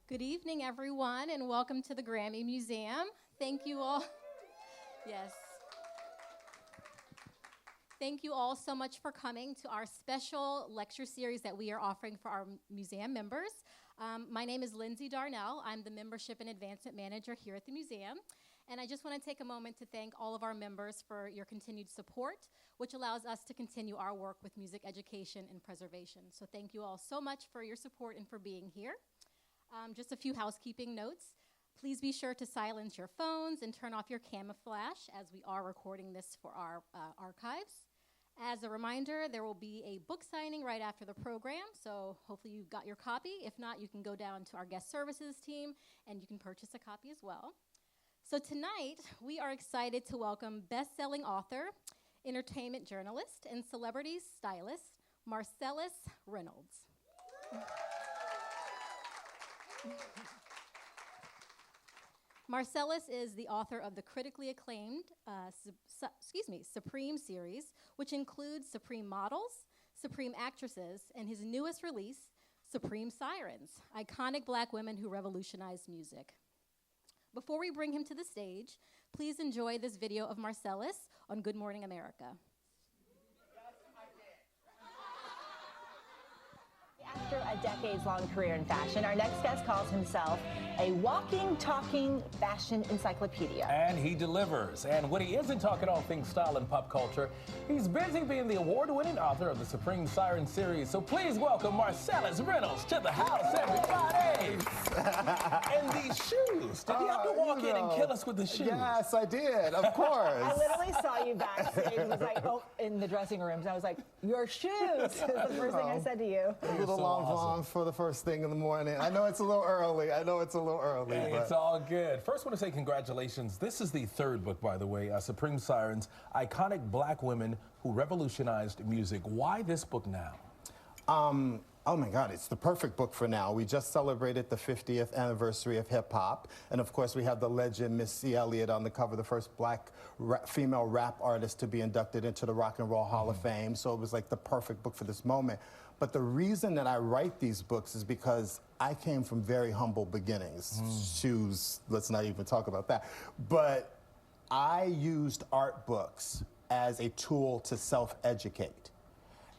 Good evening, everyone, and welcome to the Grammy Museum. Thank you all. Yes. Thank you all so much for coming to our special lecture series that we are offering for our museum members. My name is Lindsay Darnell. I'm the Membership and Advancement Manager here at the museum. And I just want to take a moment to thank all of our members for your continued support, which allows us to continue our work with music education and preservation. So thank you all so much for your support and for being here. Just a few housekeeping notes. Please be sure to silence your phones and turn off your camouflage as we are recording this for our archives. As a reminder, there will be a book signing right after the program, so hopefully you got your copy. If not, you can go down to our guest services team and you can purchase a copy as well. So tonight, we are excited to welcome best-selling author, entertainment journalist, and celebrity stylist, Marcellas Reynolds. Marcellas is the author of the critically acclaimed Supreme series, which includes Supreme Models, Supreme Actresses, and his newest release, Supreme Sirens, iconic Black women who revolutionized music. Before we bring him to the stage, please enjoy this video of Marcellas on Good Morning America. After a decades-long career in fashion, our next guest calls himself a walking, talking fashion encyclopedia. And he delivers. And when he isn't talking all things style and pop culture, he's busy being the award-winning author of the Supreme Sirens series. So please welcome Marcellas Reynolds to the house, everybody! And these shoes. Did you have to walk in and kill us with the shoes? Yes, I did, of course. I literally saw you backstage. It was like, in the dressing rooms. I was like, your shoes is the first thing I said to you. A little long awesome. For the first thing in the morning. I know it's a little early. Hey, but it's all good. First, I want to say congratulations. This is the third book, by the way, Supreme Sirens, iconic Black women who revolutionized music. Why this book now? Oh my God, it's the perfect book for now. We just celebrated the 50th anniversary of hip hop. And of course we have the legend Missy Elliott on the cover, the first Black female rap artist to be inducted into the Rock and Roll Hall of Fame. So it was like the perfect book for this moment. But the reason that I write these books is because I came from very humble beginnings. Shoes, let's not even talk about that. But I used art books as a tool to self-educate.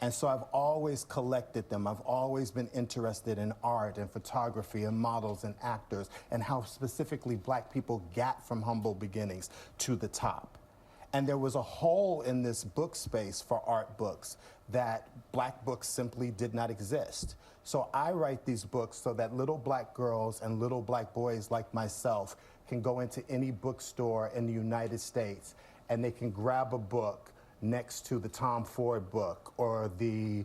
And so I've always collected them. I've always been interested in art and photography and models and actors and how specifically Black people got from humble beginnings to the top. And there was a hole in this book space for art books that Black books simply did not exist. So I write these books so that little Black girls and little Black boys like myself can go into any bookstore in the United States and they can grab a book next to the Tom Ford book or the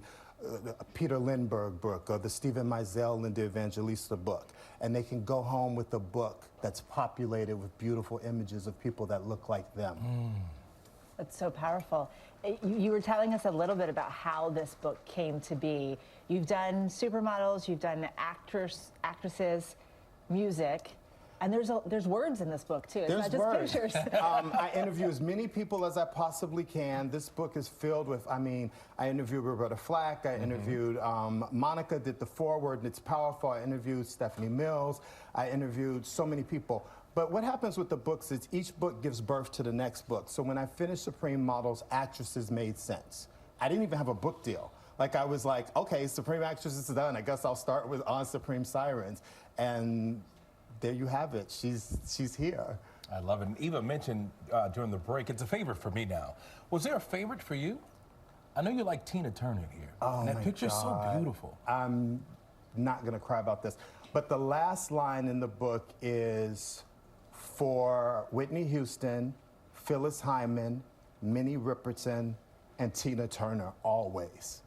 Peter Lindbergh book or the Stephen Meisel and the Evangelista book. And they can go home with a book that's populated with beautiful images of people that look like them. That's so powerful. You were telling us a little bit about how this book came to be. You've done supermodels, you've done actresses, music. And there's words in this book, too. It's not just pictures. I interview as many people as I possibly can. This book is filled with, I interviewed Roberta Flack. I interviewed Monica did the foreword, and it's powerful. I interviewed Stephanie Mills. I interviewed so many people. But what happens with the books is each book gives birth to the next book. So when I finished Supreme Models, Actresses made sense. I didn't even have a book deal. Like, I was like, okay, Supreme Actresses is done. I guess I'll start with on Supreme Sirens. And there you have it. She's here. I love it. And Eva mentioned during the break, it's a favorite for me now. Was there a favorite for you? I know you like Tina Turner here. Oh, and that picture's so beautiful. I'm not going to cry about this. But the last line in the book is for Whitney Houston, Phyllis Hyman, Minnie Riperton, and Tina Turner, always.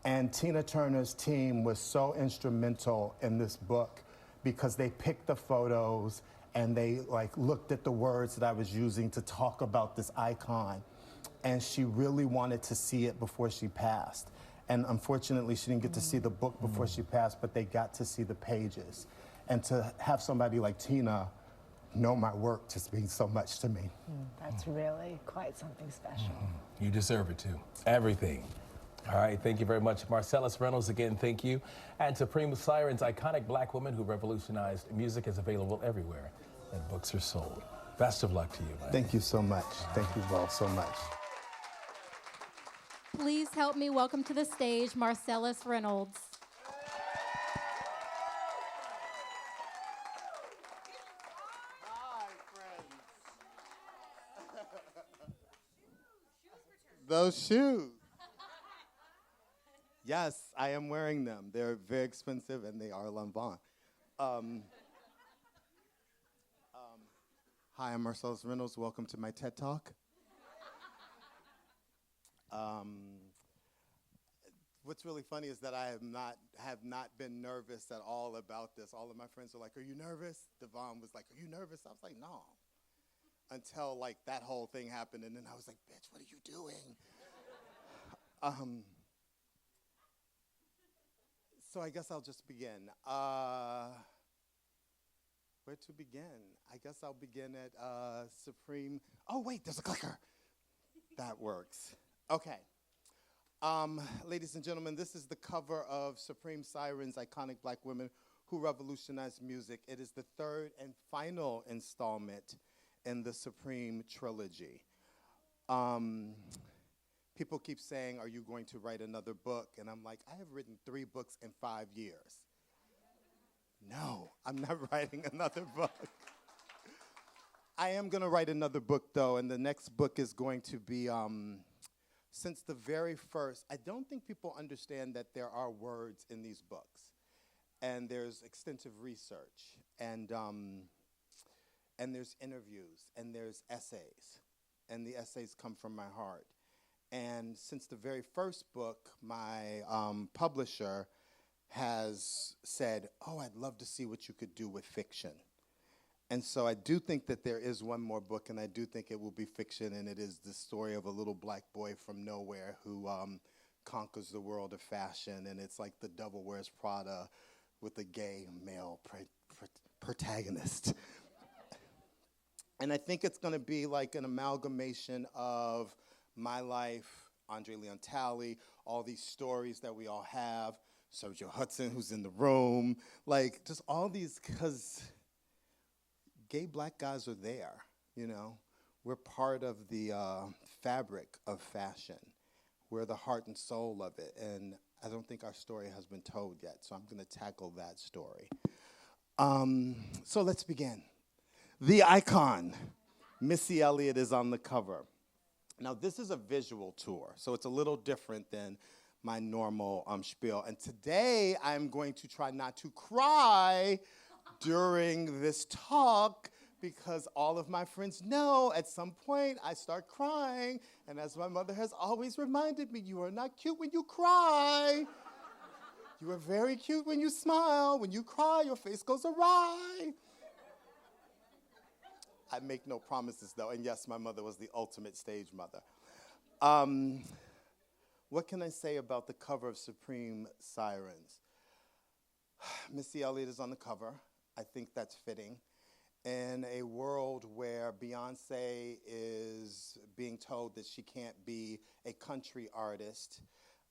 And Tina Turner's team was so instrumental in this book because they picked the photos and they looked at the words that I was using to talk about this icon. And she really wanted to see it before she passed. And unfortunately, she didn't get to see the book before she passed, but they got to see the pages. And to have somebody like Tina know my work just means so much to me. That's really quite something special. You deserve it too. Everything. All right, thank you very much. Marcellas Reynolds, again, thank you. And Supreme Sirens, iconic Black women who revolutionized music, is available everywhere and books are sold. Best of luck to you, man. Thank you so much. Thank you all so much. Please help me welcome to the stage Marcellas Reynolds. Hi, friends. Those shoes. Yes, I am wearing them. They're very expensive and they are Lanvin. Hi, I'm Marcellas Reynolds. Welcome to my TED Talk. What's really funny is that I have not been nervous at all about this. All of my friends are like, "Are you nervous?" Devon was like, "Are you nervous?" I was like, "No." Until like that whole thing happened, and then I was like, "Bitch, what are you doing?" So I guess I'll just begin. Where to begin? I guess I'll begin at Supreme. Oh wait, there's a clicker. That works. Okay. Ladies and gentlemen, this is the cover of Supreme Sirens, iconic Black women who revolutionized music. It is the third and final installment in the Supreme trilogy. People keep saying, "Are you going to write another book?" And I'm like, I have written 3 books in 5 years. No, I'm not writing another book. I am going to write another book, though, and the next book is going to be, since the very first, I don't think people understand that there are words in these books, and there's extensive research, and there's interviews, and there's essays, and the essays come from my heart. And since the very first book, my publisher has said, "Oh, I'd love to see what you could do with fiction." And so I do think that there is one more book, and I do think it will be fiction, and it is the story of a little Black boy from nowhere who conquers the world of fashion, and it's like The Devil Wears Prada with a gay male protagonist. And I think it's going to be like an amalgamation of my life, Andre Leon Talley, all these stories that we all have, Sergio Hudson, who's in the room, like just all these, because gay Black guys are there, you know. We're part of the fabric of fashion. We're the heart and soul of it, and I don't think our story has been told yet, so I'm going to tackle that story. So let's begin. The icon, Missy Elliott, is on the cover. Now, this is a visual tour, so it's a little different than my normal spiel. And today, I'm going to try not to cry during this talk because all of my friends know at some point I start crying. And as my mother has always reminded me, you are not cute when you cry. You are very cute when you smile. When you cry, your face goes awry. I make no promises, though. And yes, my mother was the ultimate stage mother. What can I say about the cover of Supreme Sirens? Missy Elliott is on the cover. I think that's fitting. In a world where Beyonce is being told that she can't be a country artist,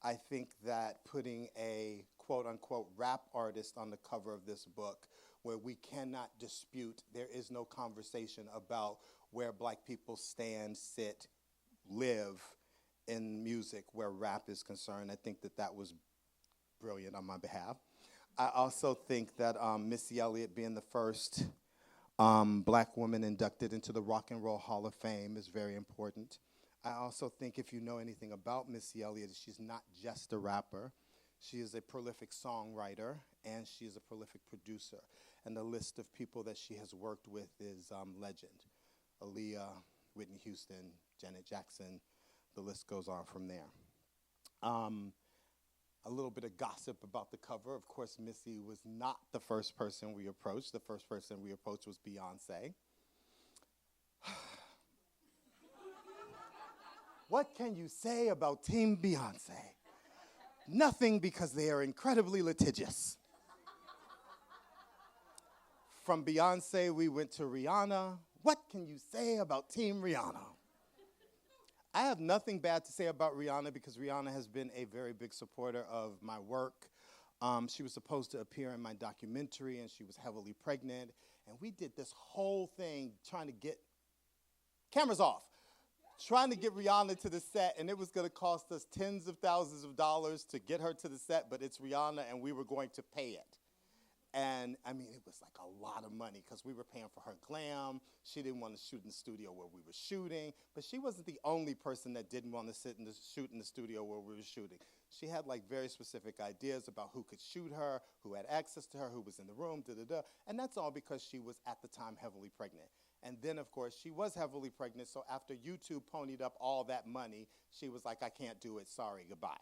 I think that putting a quote-unquote rap artist on the cover of this book, where we cannot dispute, there is no conversation about where Black people stand, sit, live in music where rap is concerned. I think that that was brilliant on my behalf. I also think that Missy Elliott being the first Black woman inducted into the Rock and Roll Hall of Fame is very important. I also think if you know anything about Missy Elliott, she's not just a rapper. She is a prolific songwriter, and she is a prolific producer. And the list of people that she has worked with is legend. Aaliyah, Whitney Houston, Janet Jackson, the list goes on from there. A little bit of gossip about the cover. Of course, Missy was not the first person we approached. The first person we approached was Beyonce. What can you say about Team Beyonce? Nothing, because they are incredibly litigious. From Beyonce, we went to Rihanna. What can you say about Team Rihanna? I have nothing bad to say about Rihanna because Rihanna has been a very big supporter of my work. She was supposed to appear in my documentary, and she was heavily pregnant. And we did this whole thing trying to get, cameras off, trying to get Rihanna to the set, and it was going to cost us tens of thousands of dollars to get her to the set, but it's Rihanna, and we were going to pay it. And, I mean, it was like a lot of money because we were paying for her glam. She didn't want to shoot in the studio where we were shooting, but she wasn't the only person that didn't want to shoot in the studio where we were shooting. She had, like, very specific ideas about who could shoot her, who had access to her, who was in the room, da-da-da. And that's all because she was, at the time, heavily pregnant. And then, of course, she was heavily pregnant, so after YouTube ponied up all that money, she was like, I can't do it, sorry, goodbye.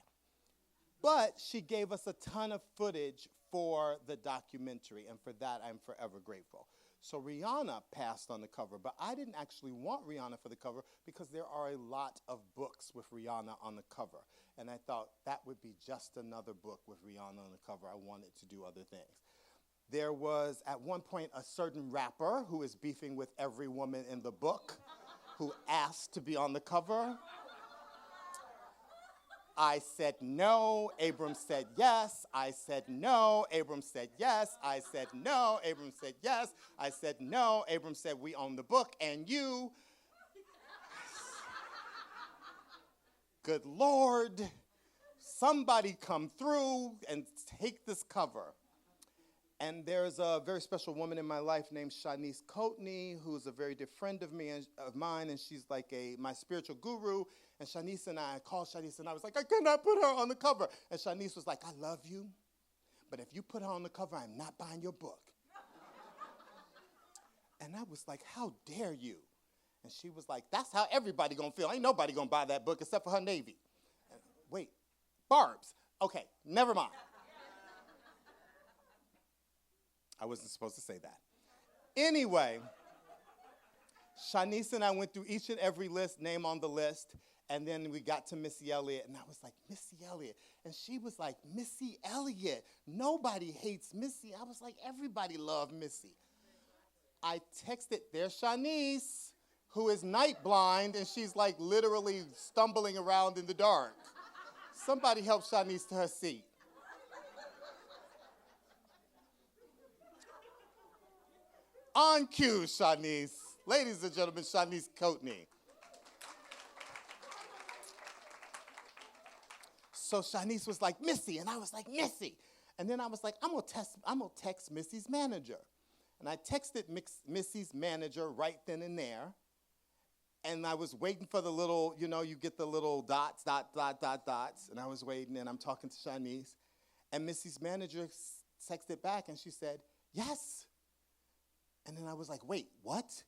But she gave us a ton of footage for the documentary, and for that, I'm forever grateful. So Rihanna passed on the cover, but I didn't actually want Rihanna for the cover because there are a lot of books with Rihanna on the cover. And I thought that would be just another book with Rihanna on the cover. I wanted to do other things. There was, at one point, a certain rapper who is beefing with every woman in the book who asked to be on the cover. I said no, Abram said yes, I said no, Abram said yes, I said no, Abram said yes, I said no, Abram said we own the book, and you, good Lord, somebody come through and take this cover. And there's a very special woman in my life named Shanice Coatney, who's a very dear friend of mine, and she's like my spiritual guru. And Shanice and I called Shanice, and I was like, I cannot put her on the cover. And Shanice was like, I love you, but if you put her on the cover, I'm not buying your book. And I was like, how dare you? And she was like, that's how everybody gonna feel. Ain't nobody gonna buy that book except for her Navy. And, wait, Barb's. Okay, never mind. I wasn't supposed to say that. Anyway, Shanice and I went through each and every name on the list, and then we got to Missy Elliott, and I was like, Missy Elliott. And she was like, Missy Elliott. Nobody hates Missy. I was like, everybody loved Missy. I texted, there's Shanice, who is night blind, and she's like literally stumbling around in the dark. Somebody help Shanice to her seat. On cue, Shanice. Ladies and gentlemen, Shanice Coatney. So Shanice was like, Missy, and I was like, Missy. And then I was like, I'm gonna text Missy's manager. And I texted Missy's manager right then and there. And I was waiting for the little, you know, you get the little dots. And I was waiting, and I'm talking to Shanice. And Missy's manager texted back, and she said, yes. And then I was like, wait, what?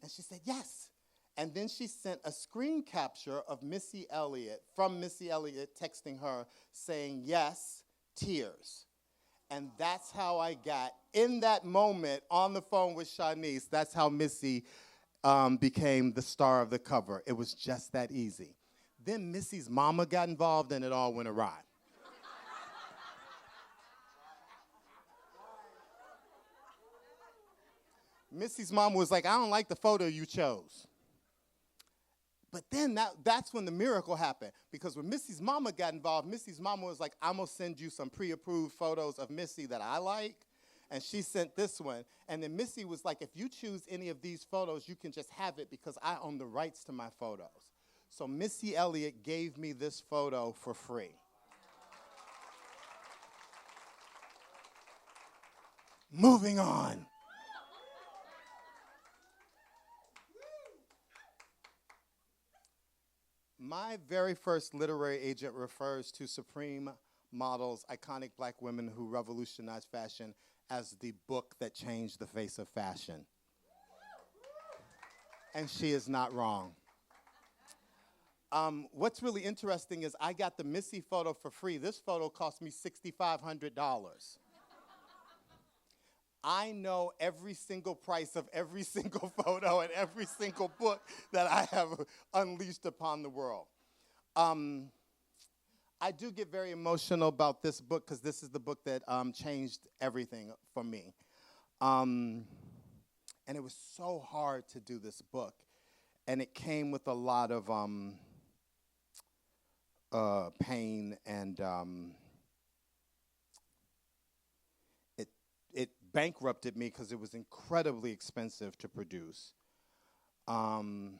And she said, yes. And then she sent a screen capture of Missy Elliott, from Missy Elliott texting her saying, yes, tears. And that's how I got, in that moment, on the phone with Shanice, that's how Missy became the star of the cover. It was just that easy. Then Missy's mama got involved, and it all went awry. Missy's mom was like, I don't like the photo you chose. But then that's when the miracle happened. Because when Missy's mama got involved, Missy's mama was like, I'm going to send you some pre-approved photos of Missy that I like. And she sent this one. And then Missy was like, if you choose any of these photos, you can just have it because I own the rights to my photos. So Missy Elliott gave me this photo for free. Moving on. My very first literary agent refers to Supreme Models, Iconic Black Women Who Revolutionized Fashion, as the book that changed the face of fashion. And she is not wrong. What's really interesting is I got the Missy photo for free. This photo cost me $6,500. I know every single price of every single photo and every single book that I have unleashed upon the world. I do get very emotional about this book because this is the book that changed everything for me. And it was so hard to do this book. and it came with a lot of pain, and it bankrupted me because it was incredibly expensive to produce. The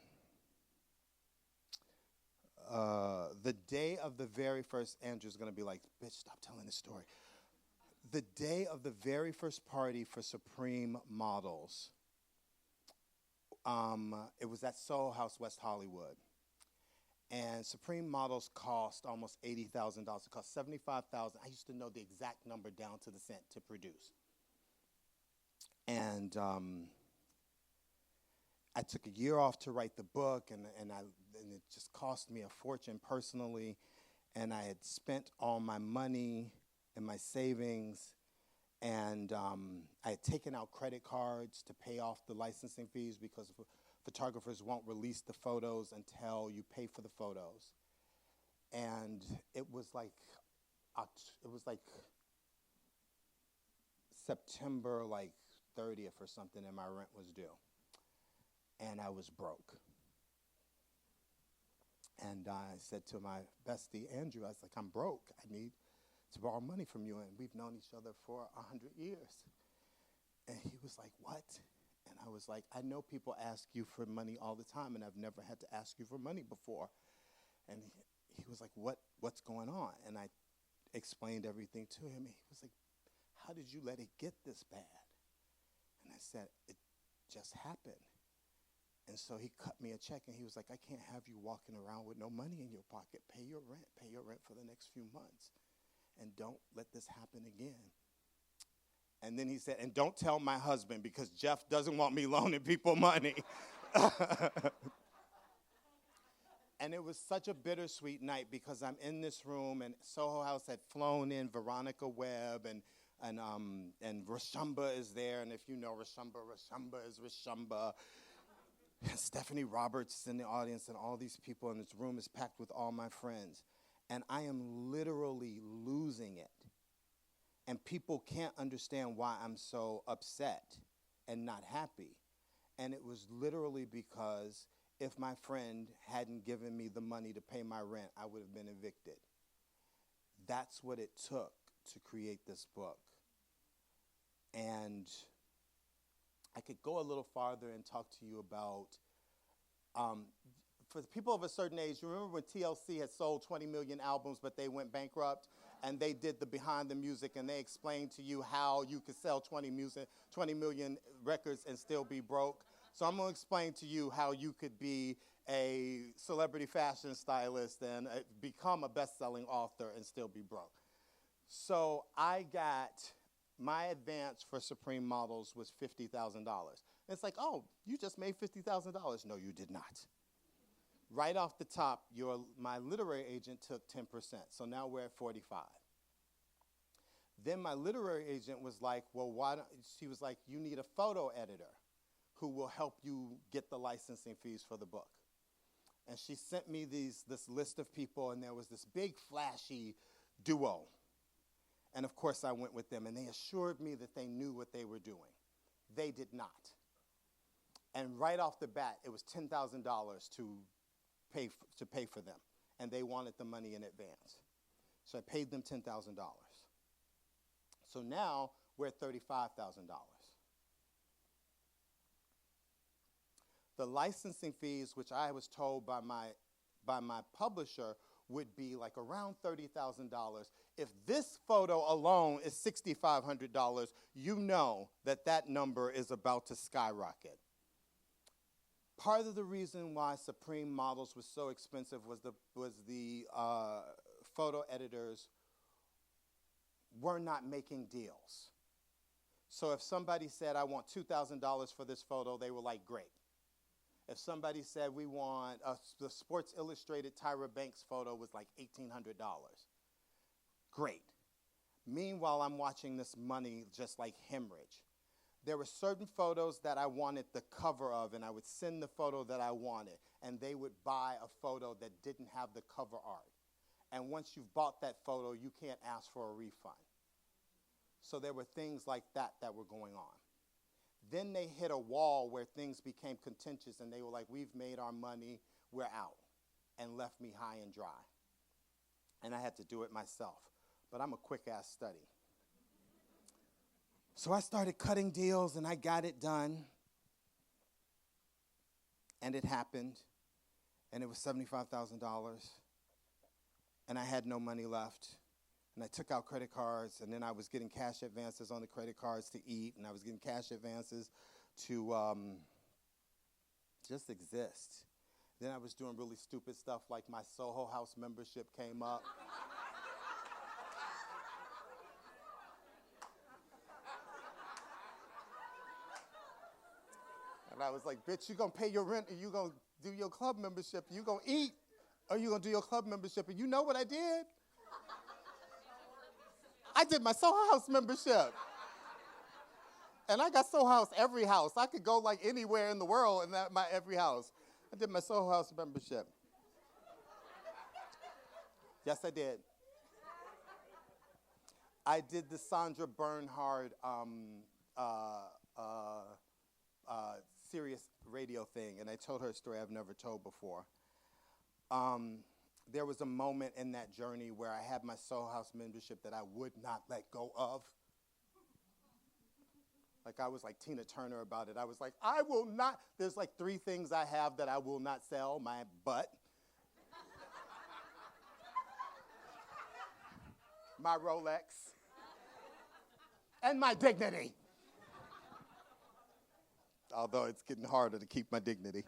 day of the very first, Andrew's gonna be like, bitch, stop telling this story. The day of the very first party for Supreme Models, it was at Soho House, West Hollywood. And Supreme Models cost almost $80,000. It cost $75,000. I used to know the exact number down to the cent to produce. And I took a year off to write the book, and it just cost me a fortune personally. And I had spent all my money and my savings, and I had taken out credit cards to pay off the licensing fees because photographers won't release the photos until you pay for the photos. And it was like September 30th or something, and my rent was due. And I was broke. And I said to my bestie, Andrew, I was like, I'm broke. I need to borrow money from you, and we've known each other for 100 years. And he was like, what? And I was like, I know people ask you for money all the time, and I've never had to ask you for money before. And he was like, what's going on? And I explained everything to him, and he was like, how did you let it get this bad? And I said, it just happened. And so he cut me a check, and he was like, I can't have you walking around with no money in your pocket. Pay your rent for the next few months, and don't let this happen again. And then he said, and don't tell my husband, because Jeff doesn't want me loaning people money. And it was such a bittersweet night, because I'm in this room, and Soho House had flown in Veronica Webb, and Rashumba is there. And if you know Rashumba is Rashumba. And Stephanie Roberts is in the audience, and all these people, and this room is packed with all my friends. And I am literally losing it. And people can't understand why I'm so upset and not happy. And it was literally because if my friend hadn't given me the money to pay my rent, I would have been evicted. That's what it took to create this book. And I could go a little farther and talk to you about, for the people of a certain age, you remember when TLC had sold 20 million albums, but they went bankrupt? And they did the behind the music, and they explained to you how you could sell 20 million records and still be broke. So I'm going to explain to you how you could be a celebrity fashion stylist and become a best-selling author and still be broke. So I got, my advance for Supreme Models was $50,000. It's like, oh, you just made $50,000. No, you did not. Right off the top, my literary agent took 10%, so now we're at 45. Then my literary agent was like, well, she was like, you need a photo editor who will help you get the licensing fees for the book. And she sent me this list of people, and there was this big, flashy duo. And of course, I went with them, and they assured me that they knew what they were doing. They did not. And right off the bat, it was $10,000 to pay for them, and they wanted the money in advance. So I paid them $10,000. So now we're at $35,000. The licensing fees, which I was told by my publisher, would be like around $30,000. If this photo alone is $6,500, you know that number is about to skyrocket. Part of the reason why Supreme Models was so expensive was the photo editors were not making deals. So if somebody said, I want $2,000 for this photo, they were like, great. If somebody said, we want, the Sports Illustrated Tyra Banks photo was like $1,800. Great. Meanwhile, I'm watching this money just like hemorrhage. There were certain photos that I wanted the cover of, and I would send the photo that I wanted, and they would buy a photo that didn't have the cover art. And once you've bought that photo, you can't ask for a refund. So there were things like that were going on. Then they hit a wall where things became contentious, and they were like, we've made our money, we're out, and left me high and dry. And I had to do it myself. But I'm a quick-ass study. So I started cutting deals, and I got it done. And it happened. And it was $75,000. And I had no money left. And I took out credit cards, and then I was getting cash advances on the credit cards to eat, and I was getting cash advances to just exist. Then I was doing really stupid stuff, like my Soho House membership came up. And I was like, bitch, you gonna pay your rent, or you gonna do your club membership, you gonna eat, or you gonna do your club membership, and you know what I did? I did my Soho House membership. And I got Soho House every house. I could go like anywhere in the world in my every house. I did my Soho House membership. Yes, I did. I did the Sandra Bernhard Sirius radio thing, and I told her a story I've never told before. There was a moment in that journey where I had my Soho House membership that I would not let go of. Like I was like Tina Turner about it. I was like, I will not, there's like 3 things I have that I will not sell: my butt, my Rolex, and my dignity. Although it's getting harder to keep my dignity.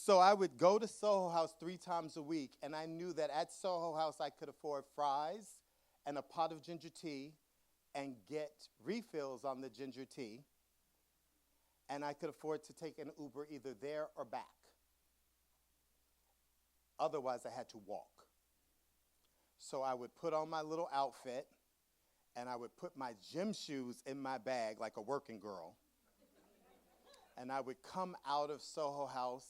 So I would go to Soho House 3 times a week, and I knew that at Soho House I could afford fries and a pot of ginger tea and get refills on the ginger tea, and I could afford to take an Uber either there or back. Otherwise, I had to walk. So I would put on my little outfit, and I would put my gym shoes in my bag like a working girl, and I would come out of Soho House,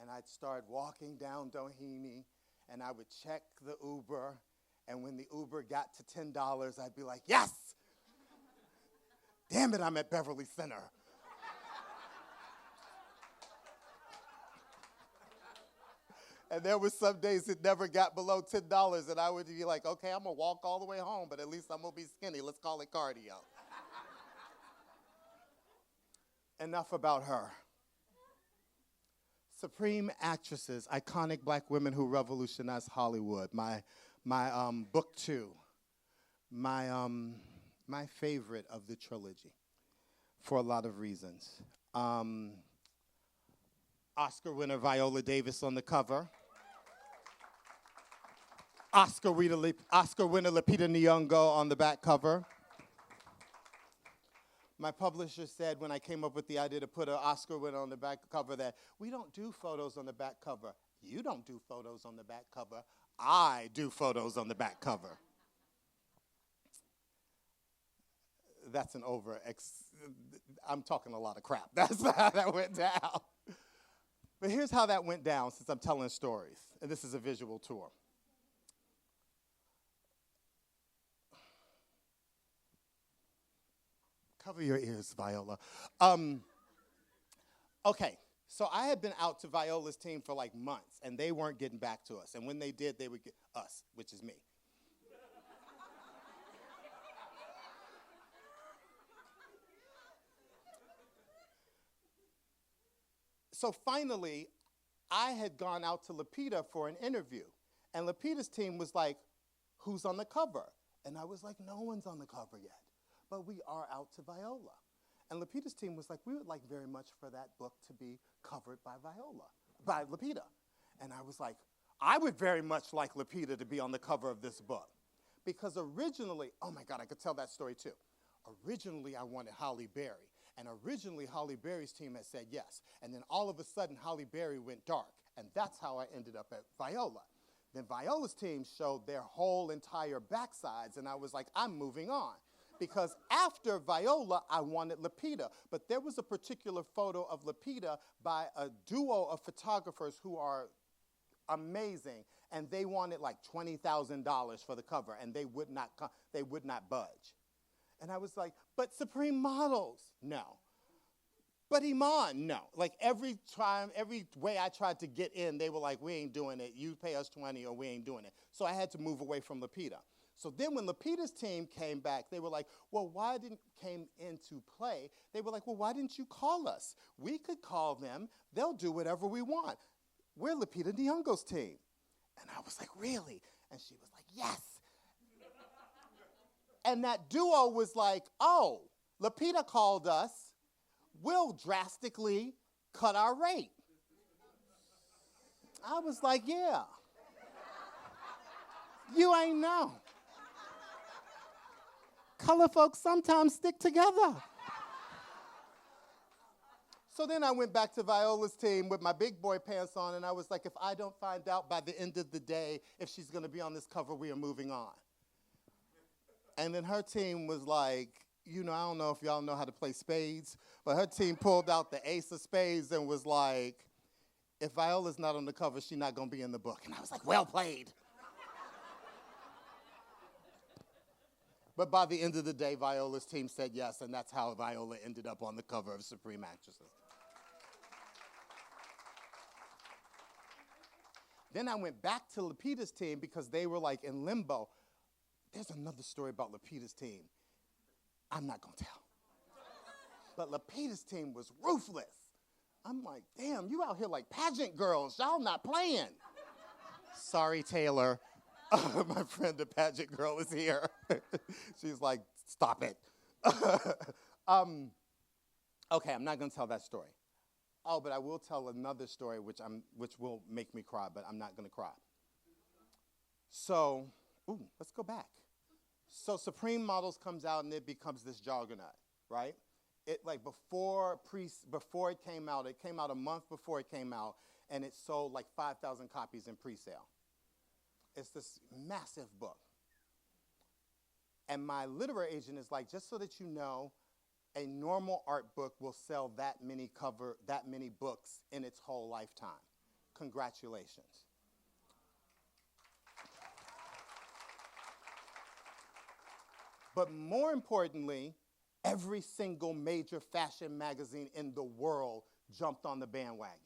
and I'd start walking down Doheny, and I would check the Uber, and when the Uber got to $10, I'd be like, yes! Damn it, I'm at Beverly Center. And there was some days it never got below $10, and I would be like, okay, I'm gonna walk all the way home, but at least I'm gonna be skinny. Let's call it cardio. Enough about her. Supreme actresses, iconic black women who revolutionized Hollywood. My book 2, my favorite of the trilogy, for a lot of reasons. Oscar winner Viola Davis on the cover. Oscar winner Lupita Nyong'o on the back cover. My publisher said when I came up with the idea to put an Oscar winner on the back cover that we don't do photos on the back cover. You don't do photos on the back cover. I do photos on the back cover. That's I'm talking a lot of crap. That's how that went down. But here's how that went down, since I'm telling stories. And this is a visual tour. Cover your ears, Viola. Okay, so I had been out to Viola's team for like months, and they weren't getting back to us. And when they did, they would get us, which is me. So finally, I had gone out to Lupita for an interview. And Lupita's team was like, who's on the cover? And I was like, no one's on the cover yet. But we are out to Viola. And Lupita's team was like, we would like very much for that book to be covered by Lupita. And I was like, I would very much like Lupita to be on the cover of this book. Because originally, oh my God, I could tell that story too. Originally, I wanted Halle Berry. And originally, Halle Berry's team had said yes. And then all of a sudden, Halle Berry went dark. And that's how I ended up at Viola. Then Viola's team showed their whole entire backsides. And I was like, I'm moving on. Because after Viola, I wanted Lupita. But there was a particular photo of Lupita by a duo of photographers who are amazing. and they wanted like $20,000 for the cover, and they would not budge. And I was like, but Supreme Models, no. But Iman, no. Like every way I tried to get in, they were like, we ain't doing it. You pay us 20 or we ain't doing it. So I had to move away from Lapita. So then when Lapita's team came back, they were like, well, came into play, they were like, well, why didn't you call us? We could call them. They'll do whatever we want. We're Lupita Nyong'o's team. And I was like, really? And she was like, yes. And that duo was like, oh, Lupita called us. We'll drastically cut our rate. I was like, yeah. You ain't know. Color folks sometimes stick together. So then I went back to Viola's team with my big boy pants on, and I was like, if I don't find out by the end of the day if she's going to be on this cover, we are moving on. And then her team was like, you know, I don't know if y'all know how to play spades, but her team pulled out the ace of spades and was like, if Viola's not on the cover, she's not going to be in the book. And I was like, well played. But by the end of the day, Viola's team said yes, and that's how Viola ended up on the cover of Supreme Actresses. Then I went back to Lupita's team because they were like in limbo. There's another story about Lupita's team. I'm not going to tell. But Lupita's team was ruthless. I'm like, damn, you out here like pageant girls. Y'all not playing. Sorry, Taylor. My friend, the pageant girl, is here. She's like, stop it. Okay, I'm not going to tell that story. Oh, but I will tell another story which will make me cry, but I'm not going to cry. So, let's go back. So Supreme Models comes out and it becomes this juggernaut, right? It like before it came out a month before it came out, and it sold like 5,000 copies in pre-sale. It's this massive book. And my literary agent is like, just so that you know, a normal art book will sell that many books in its whole lifetime. Congratulations. But more importantly, every single major fashion magazine in the world jumped on the bandwagon.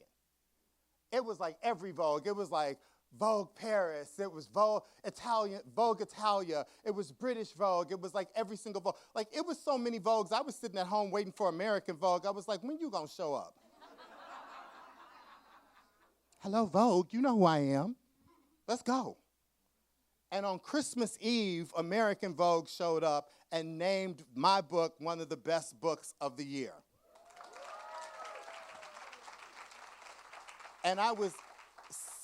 It was like every Vogue. It was like Vogue Paris. It was Vogue Italia. It was British Vogue. It was like every single Vogue. Like it was so many Vogues. I was sitting at home waiting for American Vogue. I was like, when you gonna show up? Hello, Vogue. You know who I am. Let's go. And on Christmas Eve, American Vogue showed up and named my book one of the best books of the year. And I was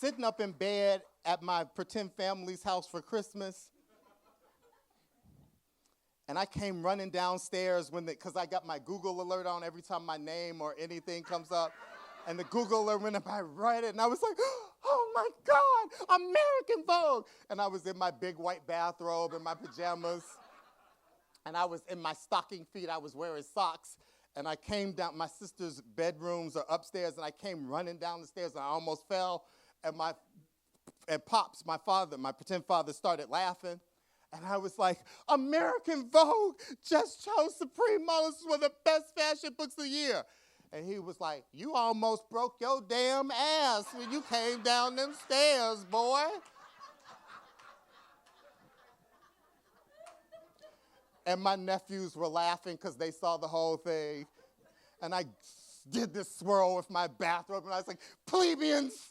sitting up in bed at my pretend family's house for Christmas. And I came running downstairs because I got my Google alert on every time my name or anything comes up. And the Google alert went up, I read it, and I was like, oh my God, American Vogue. And I was in my big white bathrobe and my pajamas. And I was in my stocking feet, I was wearing socks. And I came down, my sister's bedrooms are upstairs, and I came running down the stairs, and I almost fell. And Pops, my father, my pretend father, started laughing. And I was like, American Vogue just chose Supreme Models as one of the best fashion books of the year. And he was like, you almost broke your damn ass when you came down them stairs, boy. And my nephews were laughing because they saw the whole thing. And I did this swirl with my bathrobe, and I was like, plebeians.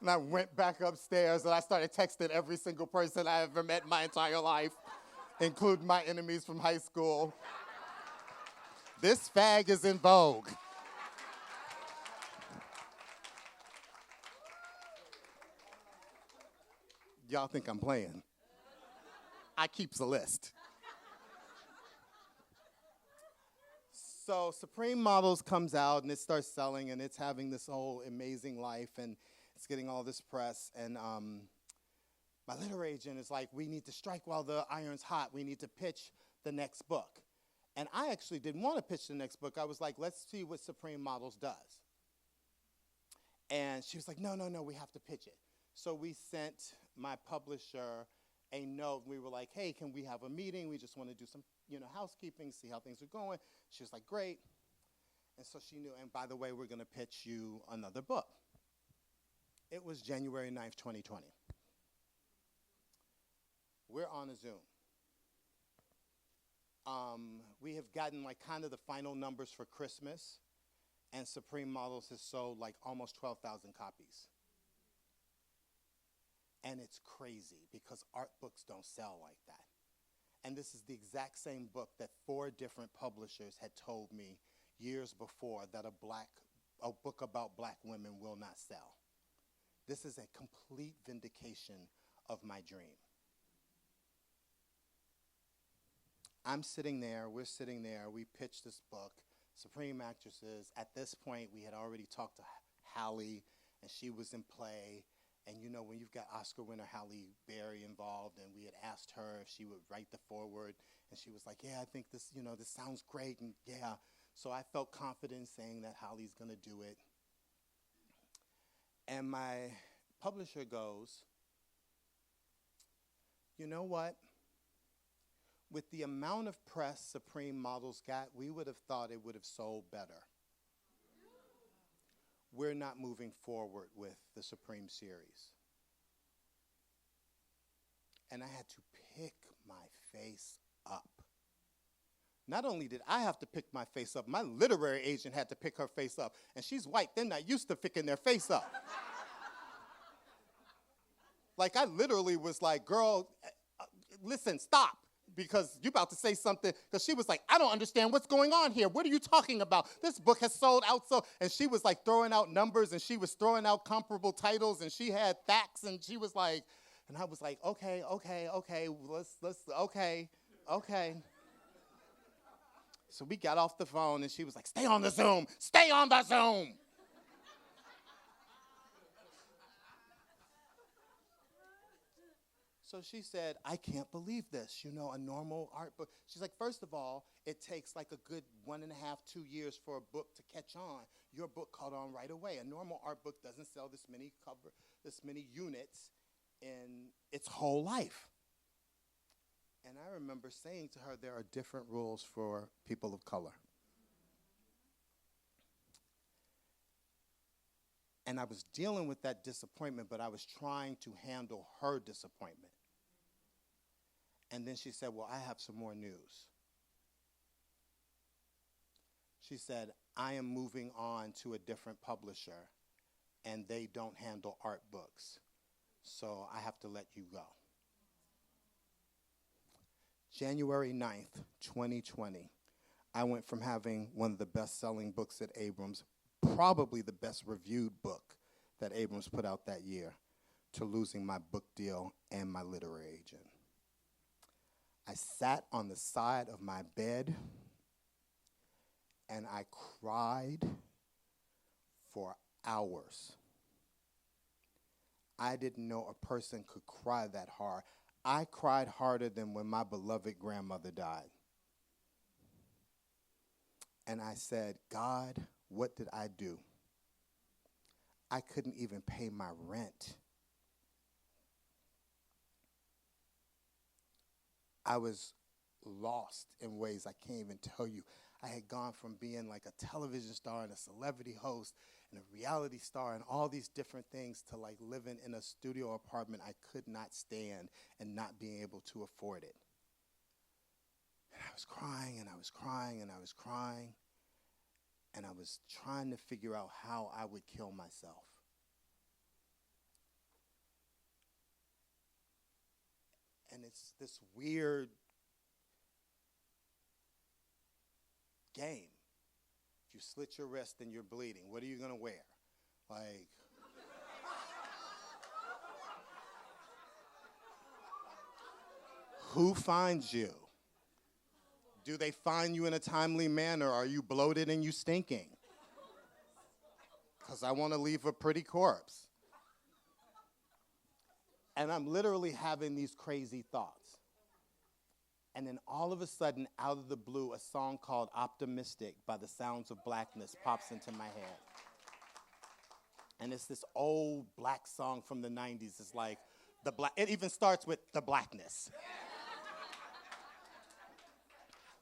And I went back upstairs, and I started texting every single person I ever met in my entire life, including my enemies from high school. This fag is in Vogue. Y'all think I'm playing. I keeps a list. So Supreme Models comes out, and it starts selling, and it's having this whole amazing life, and it's getting all this press. And my literary agent is like, we need to strike while the iron's hot. We need to pitch the next book. And I actually didn't want to pitch the next book. I was like, let's see what Supreme Models does. And she was like, no, no, no, we have to pitch it. So we sent my publisher a note. We were like, hey, can we have a meeting? We just want to do some, housekeeping, see how things are going. She was like, great. And so she knew, and by the way, we're going to pitch you another book. It was January 9th, 2020. We're on a Zoom. We have gotten like kind of the final numbers for Christmas, and Supreme Models has sold like almost 12,000 copies. And it's crazy because art books don't sell like that. And this is the exact same book that 4 different publishers had told me years before that a book about black women will not sell. This is a complete vindication of my dream. I'm sitting there, we're sitting there, we pitched this book, Supreme Actresses. At this point, we had already talked to Halle, and she was in play. And when you've got Oscar winner Halle Berry involved, and we had asked her if she would write the foreword, and she was like, yeah, I think this, this sounds great, and yeah. So I felt confident saying that Halle's gonna do it. And my publisher goes, you know what? With the amount of press Supreme Models got, we would have thought it would have sold better. We're not moving forward with the Supreme series. And I had to pick my face up. Not only did I have to pick my face up, my literary agent had to pick her face up. And she's white, they're not used to picking their face up. Like, I literally was like, girl, listen, stop. Because you're about to say something, because she was like, I don't understand what's going on here. What are you talking about? This book has sold out so, and she was like throwing out numbers, and she was throwing out comparable titles, and she had facts, and she was like, and I was like, okay, okay. So we got off the phone, and she was like, stay on the Zoom, stay on the Zoom. So she said, I can't believe this, a normal art book. She's like, first of all, it takes like a good 1.5, 2 years for a book to catch on. Your book caught on right away. A normal art book doesn't sell this many units in its whole life. And I remember saying to her, there are different rules for people of color. And I was dealing with that disappointment, but I was trying to handle her disappointment. And then she said, well, I have some more news. She said, I am moving on to a different publisher, and they don't handle art books, so I have to let you go. January 9th, 2020, I went from having one of the best-selling books at Abrams, probably the best reviewed book that Abrams put out that year, to losing my book deal and my literary agent. I sat on the side of my bed and I cried for hours. I didn't know a person could cry that hard. I cried harder than when my beloved grandmother died. And I said, God, what did I do? I couldn't even pay my rent. I was lost in ways I can't even tell you. I had gone from being like a television star and a celebrity host and a reality star and all these different things to like living in a studio apartment I could not stand and not being able to afford it. And I was crying and I was crying and I was crying. And I was trying to figure out how I would kill myself. And it's this weird game. If you slit your wrist and you're bleeding, what are you going to wear? Like, who finds you? Do they find you in a timely manner? Are you bloated and you stinking? Because I want to leave a pretty corpse. And I'm literally having these crazy thoughts. And then all of a sudden, out of the blue, a song called Optimistic by the Sounds of Blackness pops into my head. And it's this old black song from the 90s. It's like, it even starts with the blackness.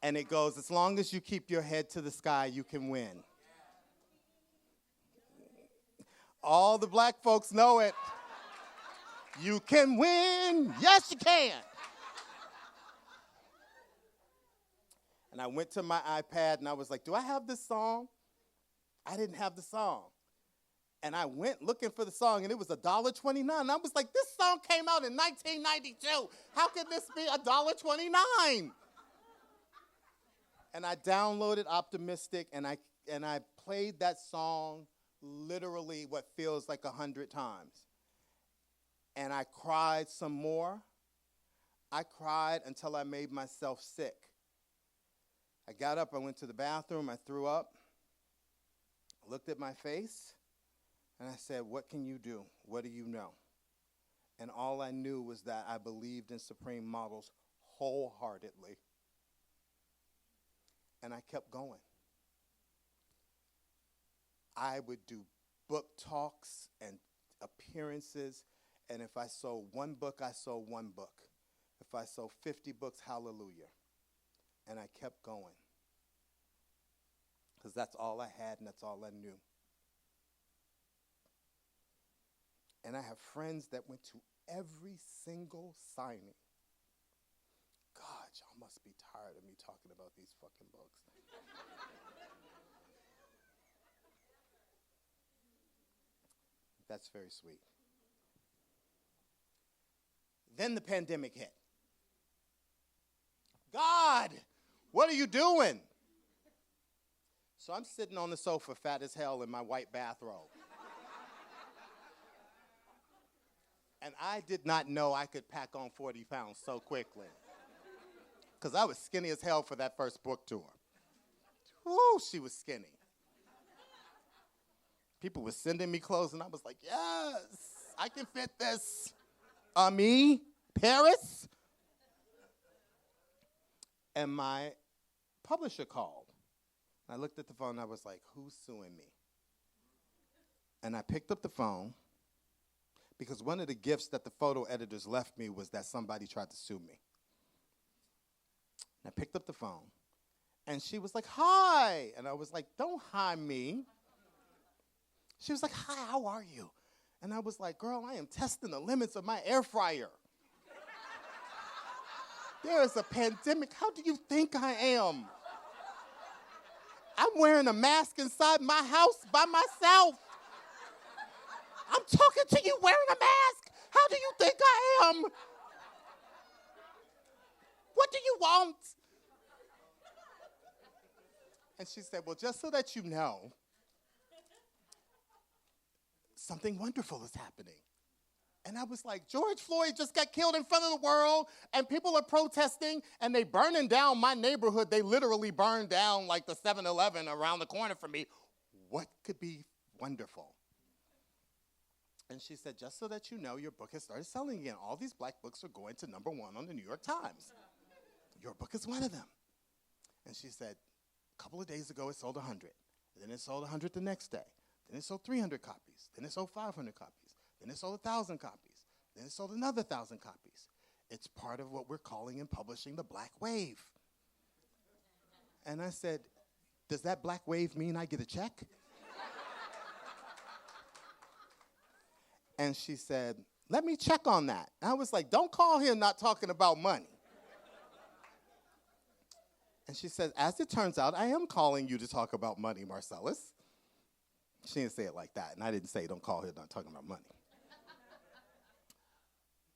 And it goes, as long as you keep your head to the sky, you can win. All the black folks know it. You can win. Yes, you can. And I went to my iPad and I was like, do I have this song? I didn't have the song. And I went looking for the song, and it was $1.29. And I was like, this song came out in 1992. How could this be $1.29? And I downloaded Optimistic, and I played that song literally what feels like 100 times. And I cried some more. I cried until I made myself sick. I got up, I went to the bathroom, I threw up, looked at my face, and I said, what can you do? What do you know? And all I knew was that I believed in Supreme Models wholeheartedly. And I kept going. I would do book talks and appearances, and if I sold one book, I sold one book. If I sold 50 books, hallelujah. And I kept going. Because that's all I had and that's all I knew. And I have friends that went to every single signing. God, y'all must be tired of me talking about these fucking books. That's very sweet. Then the pandemic hit. God, what are you doing? So I'm sitting on the sofa, fat as hell, in my white bathrobe. And I did not know I could pack on 40 pounds so quickly. Because I was skinny as hell for that first book tour. Woo, she was skinny. People were sending me clothes, and I was like, yes, I can fit this. Me, Paris. And my publisher called. I looked at the phone, and I was like, who's suing me? And I picked up the phone, because one of the gifts that the photo editors left me was that somebody tried to sue me. And I picked up the phone, and she was like, hi. And I was like, don't hi me. She was like, hi, how are you? And I was like, girl, I am testing the limits of my air fryer. There is a pandemic. How do you think I am? I'm wearing a mask inside my house by myself. I'm talking to you wearing a mask. How do you think I am? What do you want? And she said, well, just so that you know, something wonderful is happening. And I was like, George Floyd just got killed in front of the world, and people are protesting, and they burning down my neighborhood. They literally burned down like the 7-Eleven around the corner from me. What could be wonderful? And she said, just so that you know, your book has started selling again. All these black books are going to #1 on the New York Times. Your book is one of them. And she said, a couple of days ago, it sold 100. Then it sold 100 the next day. Then it sold 300 copies. Then it sold 500 copies. Then it sold 1,000 copies. Then it sold another 1,000 copies. It's part of what we're calling in publishing the Black Wave. And I said, does that Black Wave mean I get a check? And she said, let me check on that. And I was like, don't call here not talking about money. And she said, as it turns out, I am calling you to talk about money, Marcellas. She didn't say it like that, and I didn't say don't call here not talking about money.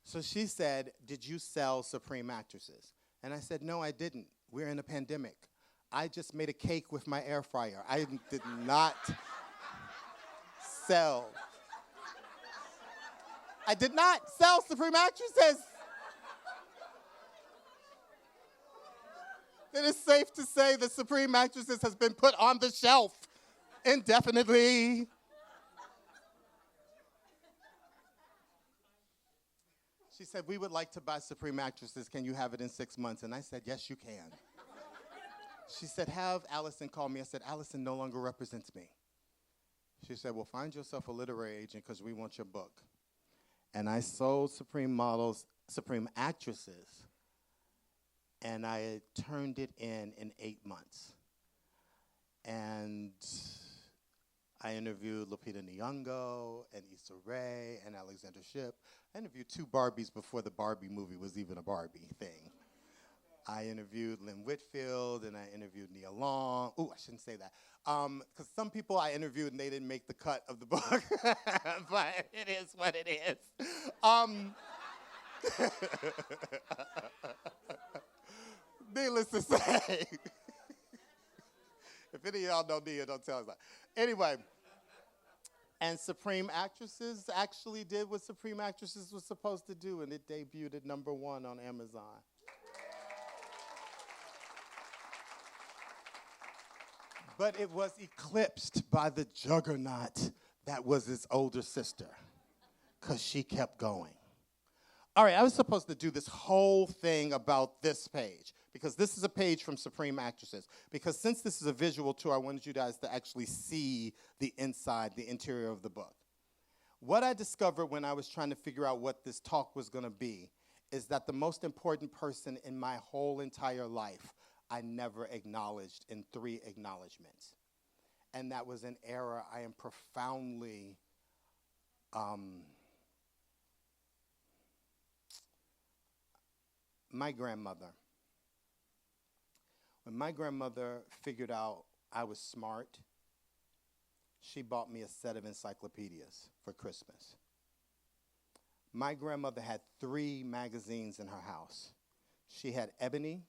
So she said, did you sell Supreme Actresses? And I said, no, I didn't. We're in a pandemic. I just made a cake with my air fryer. I did not sell. I did not sell Supreme Actresses. It is safe to say that Supreme Actresses has been put on the shelf indefinitely. She said, we would like to buy Supreme Actresses. Can you have it in 6 months? And I said, yes, you can. She said, have Allison call me. I said, Allison no longer represents me. She said, well, find yourself a literary agent because we want your book. And I sold Supreme Models, Supreme Actresses, and I turned it in 8 months. And I interviewed Lupita Nyong'o and Issa Rae and Alexandra Shipp. I interviewed 2 Barbies before the Barbie movie was even a Barbie thing. I interviewed Lynn Whitfield and I interviewed Nia Long. Ooh, I shouldn't say that. Because some people I interviewed and they didn't make the cut of the book. But it is what it is. Needless to say. If any of y'all know Nia, don't tell us that. Anyway. And Supreme Actresses actually did what Supreme Actresses was supposed to do, and it debuted at #1 on Amazon. But it was eclipsed by the juggernaut that was its older sister, because she kept going. All right, I was supposed to do this whole thing about this page, because this is a page from Supreme Actresses. Because since this is a visual tour, I wanted you guys to actually see the inside, the interior of the book. What I discovered when I was trying to figure out what this talk was going to be is that the most important person in my whole entire life I never acknowledged in 3 acknowledgments. And that was an era I am profoundly my grandmother. When my grandmother figured out I was smart, she bought me a set of encyclopedias for Christmas. My grandmother had 3 magazines in her house. She had Ebony,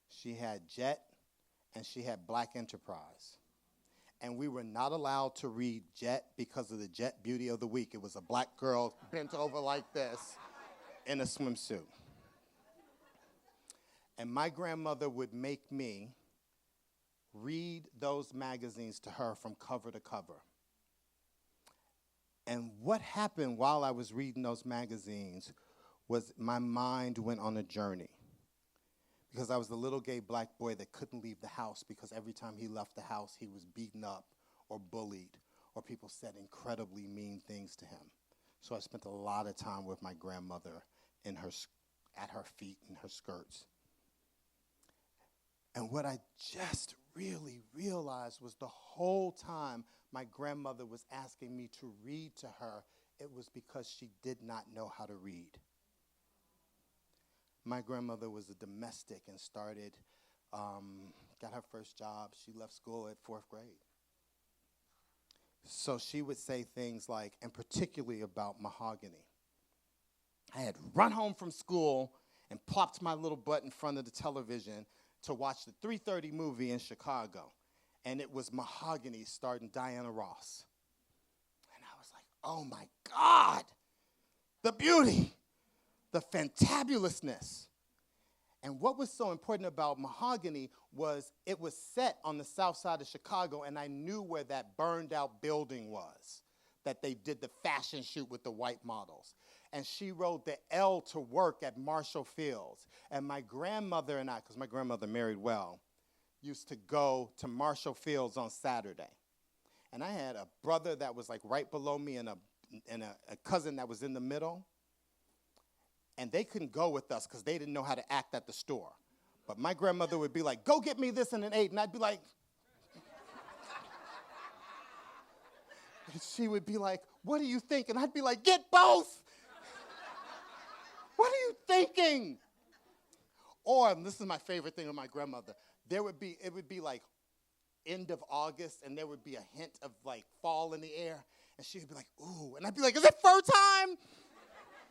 she had Jet, and she had Black Enterprise. And we were not allowed to read Jet because of the Jet Beauty of the Week. It was a black girl bent over like this in a swimsuit. And my grandmother would make me read those magazines to her from cover to cover. And what happened while I was reading those magazines was my mind went on a journey. Because I was the little gay black boy that couldn't leave the house because every time he left the house, he was beaten up or bullied or people said incredibly mean things to him. So I spent a lot of time with my grandmother at her feet in her skirts. And what I just really realized was the whole time my grandmother was asking me to read to her, it was because she did not know how to read. My grandmother was a domestic and got her first job. She left school at 4th grade. So she would say things like, and particularly about mahogany. I had run home from school and plopped my little butt in front of the television to watch the 3:30 movie in Chicago. And it was Mahogany starring Diana Ross. And I was like, oh my God, the beauty, the fantabulousness. And what was so important about Mahogany was it was set on the south side of Chicago, and I knew where that burned out building was, that they did the fashion shoot with the white models. And she rode the L to work at Marshall Fields. And my grandmother and I, because my grandmother married well, used to go to Marshall Fields on Saturday. And I had a brother that was like right below me and a cousin that was in the middle. And they couldn't go with us because they didn't know how to act at the store. But my grandmother would be like, go get me this in an 8. And I'd be like, and she would be like, what do you think? And I'd be like, get both. What are you thinking? Or, and this is my favorite thing with my grandmother, it would be like end of August, and there would be a hint of like fall in the air, and she would be like, ooh, and I'd be like, is it fur time?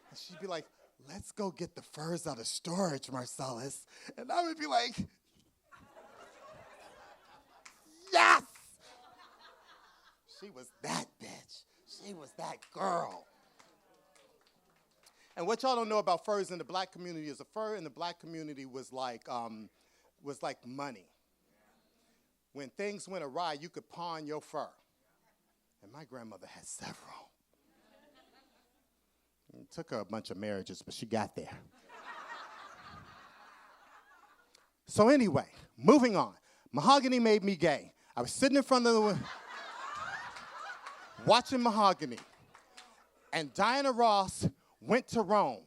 And she'd be like, let's go get the furs out of storage, Marcellas. And I would be like, yes! She was that bitch. She was that girl. And what y'all don't know about furs in the black community is a fur in the black community was like money. When things went awry, you could pawn your fur. And my grandmother had several. It took her a bunch of marriages, but she got there. So anyway, moving on. Mahogany made me gay. I was sitting in front of the watching Mahogany. And Diana Ross went to Rome.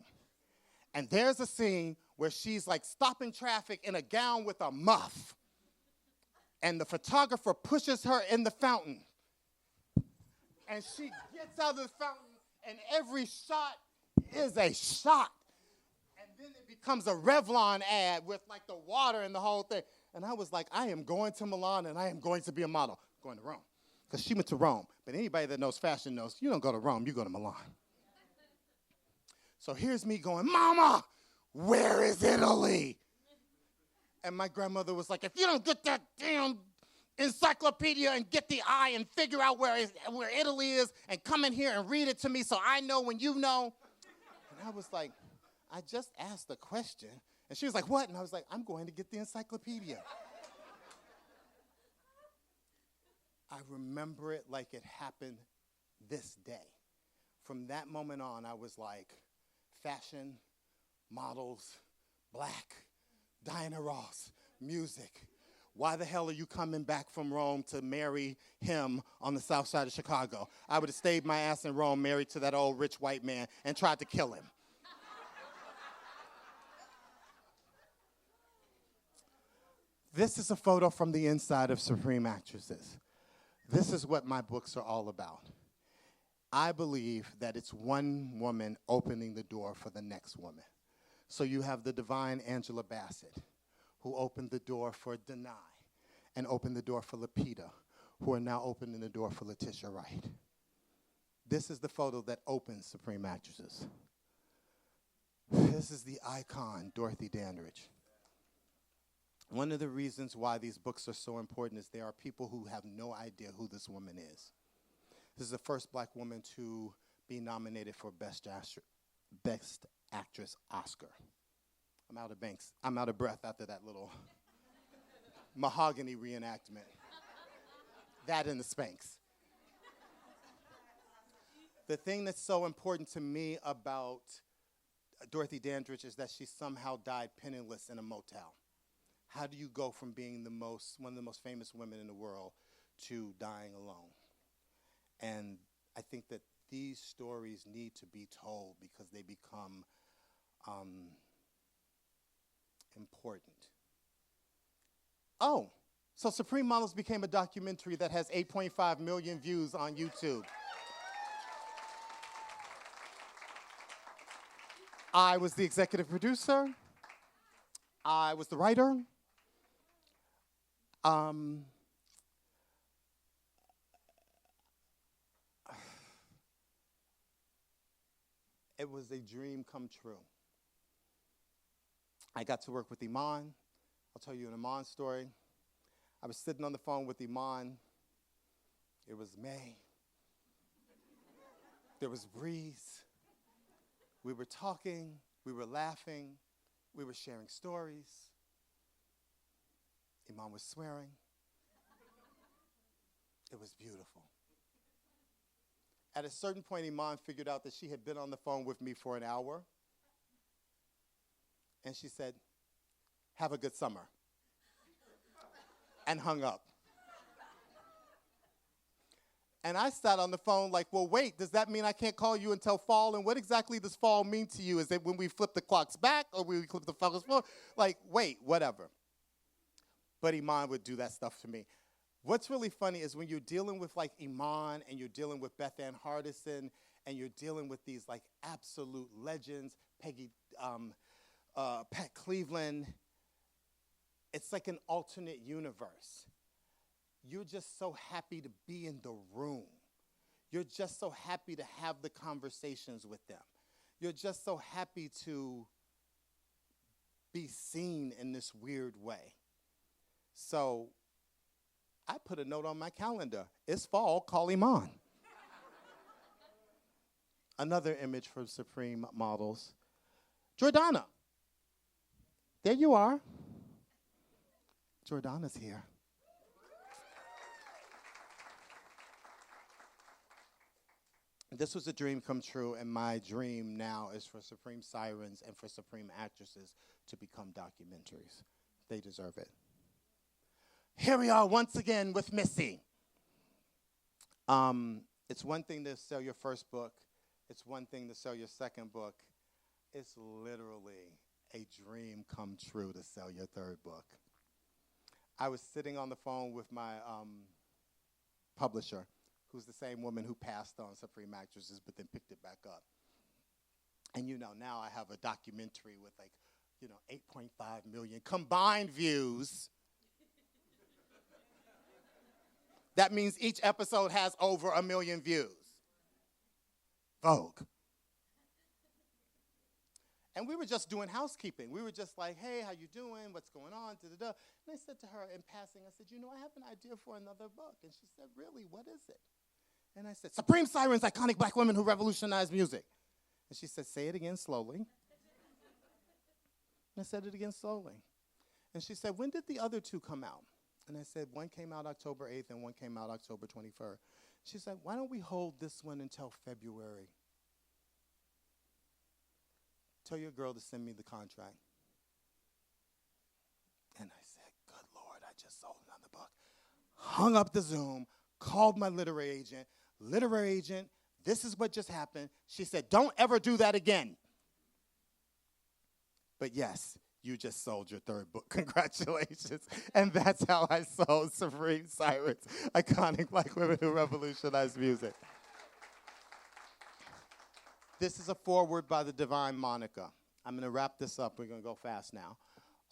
And there's a scene where she's like stopping traffic in a gown with a muff. And the photographer pushes her in the fountain. And she gets out of the fountain, and every shot is a shot. And then it becomes a Revlon ad with like the water and the whole thing. And I was like, I am going to Milan, and I am going to be a model. Going to Rome. Because she went to Rome. But anybody that knows fashion knows you don't go to Rome, you go to Milan. So here's me going, Mama, where is Italy? And my grandmother was like, if you don't get that damn encyclopedia and get the eye and figure out where Italy is and come in here and read it to me so I know when you know. And I was like, I just asked a question. And she was like, what? And I was like, I'm going to get the encyclopedia. I remember it like it happened this day. From that moment on, I was like, fashion, models, black, Diana Ross, music. Why the hell are you coming back from Rome to marry him on the south side of Chicago? I would have stayed my ass in Rome, married to that old rich white man, and tried to kill him. This is a photo from the inside of Supreme Actresses. This is what my books are all about. I believe that it's one woman opening the door for the next woman. So you have the divine Angela Bassett, who opened the door for Denai and opened the door for Lupita, who are now opening the door for Letitia Wright. This is the photo that opens Supreme Actresses. This is the icon, Dorothy Dandridge. One of the reasons why these books are so important is there are people who have no idea who this woman is. This is the first black woman to be nominated for Best Actress Oscar. I'm out of breath after that little Mahogany reenactment. That and the Spanx. The thing that's so important to me about Dorothy Dandridge is that she somehow died penniless in a motel. How do you go from being one of the most famous women in the world to dying alone? And I think that these stories need to be told because they become important. Oh, so Supreme Models became a documentary that has 8.5 million views on YouTube. I was the executive producer. I was the writer. It was a dream come true. I got to work with Iman. I'll tell you an Iman story. I was sitting on the phone with Iman. It was May. There was breeze. We were talking. We were laughing. We were sharing stories. Iman was swearing. It was beautiful. At a certain point, Iman figured out that she had been on the phone with me for an hour. And she said, have a good summer. And hung up. And I sat on the phone like, well, wait, does that mean I can't call you until fall? And what exactly does fall mean to you? Is it when we flip the clocks back or when we flip the clocks forward? Like, wait, whatever. But Iman would do that stuff to me. What's really funny is when you're dealing with like Iman and you're dealing with Beth Ann Hardison and you're dealing with these like absolute legends, Pat Cleveland, it's like an alternate universe. You're just so happy to be in the room. You're just so happy to have the conversations with them. You're just so happy to be seen in this weird way. So I put a note on my calendar. It's fall, call Iman. Another image from Supreme Models. Jordana. There you are. Jordana's here. This was a dream come true, and my dream now is for Supreme Sirens and for Supreme Actresses to become documentaries. They deserve it. Here we are once again with Missy. It's one thing to sell your first book. It's one thing to sell your second book. It's literally a dream come true to sell your third book. I was sitting on the phone with my publisher, who's the same woman who passed on Supreme Actresses but then picked it back up. And you know, now I have a documentary with 8.5 million combined views. That means each episode has over 1 million views. Vogue. And we were just doing housekeeping. We were just like, hey, how you doing? What's going on? Da-da-da. And I said to her in passing, I said, I have an idea for another book. And she said, really, what is it? And I said, Supreme Sirens, iconic Black women who revolutionized music. And she said, say it again slowly. And I said it again slowly. And she said, when did the other two come out? And I said, one came out October 8th and one came out October 21st. She said, why don't we hold this one until February? Tell your girl to send me the contract. And I said, good Lord, I just sold another book. Hung up the Zoom, called my literary agent. Literary agent, this is what just happened. She said, don't ever do that again. But yes, you just sold your third book. Congratulations. And that's how I sold Supreme Sirens, iconic Black women who revolutionized music. This is a foreword by the divine Monica. I'm going to wrap this up. We're going to go fast now.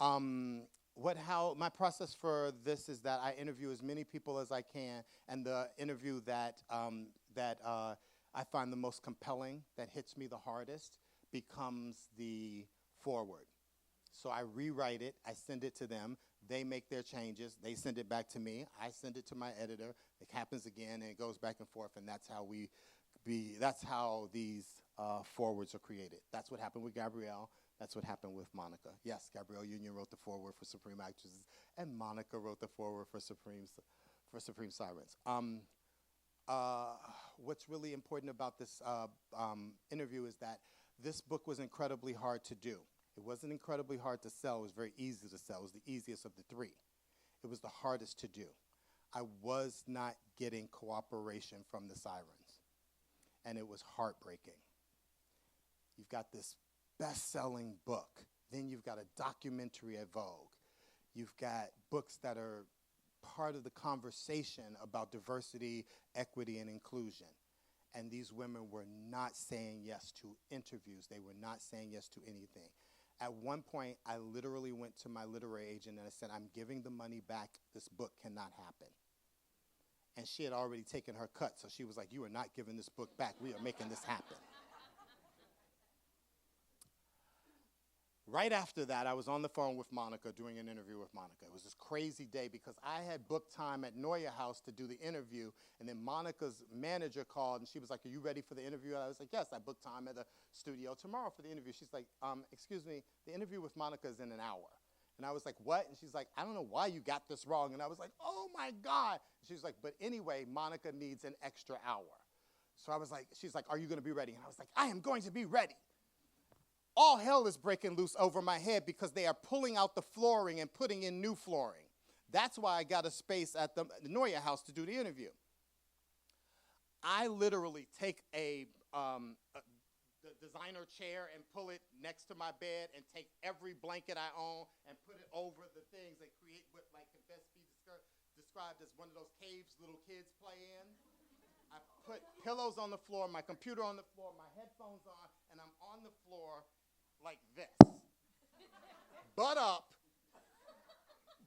My process for this is that I interview as many people as I can, and the interview that I find the most compelling, that hits me the hardest, becomes the foreword. So I rewrite it, I send it to them, they make their changes, they send it back to me, I send it to my editor, it happens again, and it goes back and forth, and that's how these forewords are created. That's what happened with Gabrielle, that's what happened with Monica. Yes, Gabrielle Union wrote the foreword for Supreme Actresses, and Monica wrote the foreword for Supreme Sirens. What's really important about this interview is that this book was incredibly hard to do. It wasn't incredibly hard to sell. It was very easy to sell. It was the easiest of the three. It was the hardest to do. I was not getting cooperation from the Sirens, and it was heartbreaking. You've got this best-selling book. Then you've got a documentary at Vogue. You've got books that are part of the conversation about diversity, equity, and inclusion. And these women were not saying yes to interviews. They were not saying yes to anything. At one point, I literally went to my literary agent and I said, I'm giving the money back. This book cannot happen. And she had already taken her cut, so she was like, you are not giving this book back. We are making this happen. Right after that, I was on the phone with Monica doing an interview with Monica. It was this crazy day because I had booked time at Neue House to do the interview, and then Monica's manager called, and she was like, are you ready for the interview? And I was like, yes, I booked time at the studio tomorrow for the interview. She's like, excuse me, the interview with Monica is in an hour. And I was like, what? And she's like, I don't know why you got this wrong. And I was like, oh, my God. And she's like, but anyway, Monica needs an extra hour. So I was like, she's like, are you going to be ready? And I was like, I am going to be ready. All hell is breaking loose over my head because they are pulling out the flooring and putting in new flooring. That's why I got a space at the Neue House to do the interview. I literally take the designer chair and pull it next to my bed and take every blanket I own and put it over the things and create what can best be described as one of those caves little kids play in. I put pillows on the floor, my computer on the floor, my headphones on, and I'm on the floor like this. Butt up,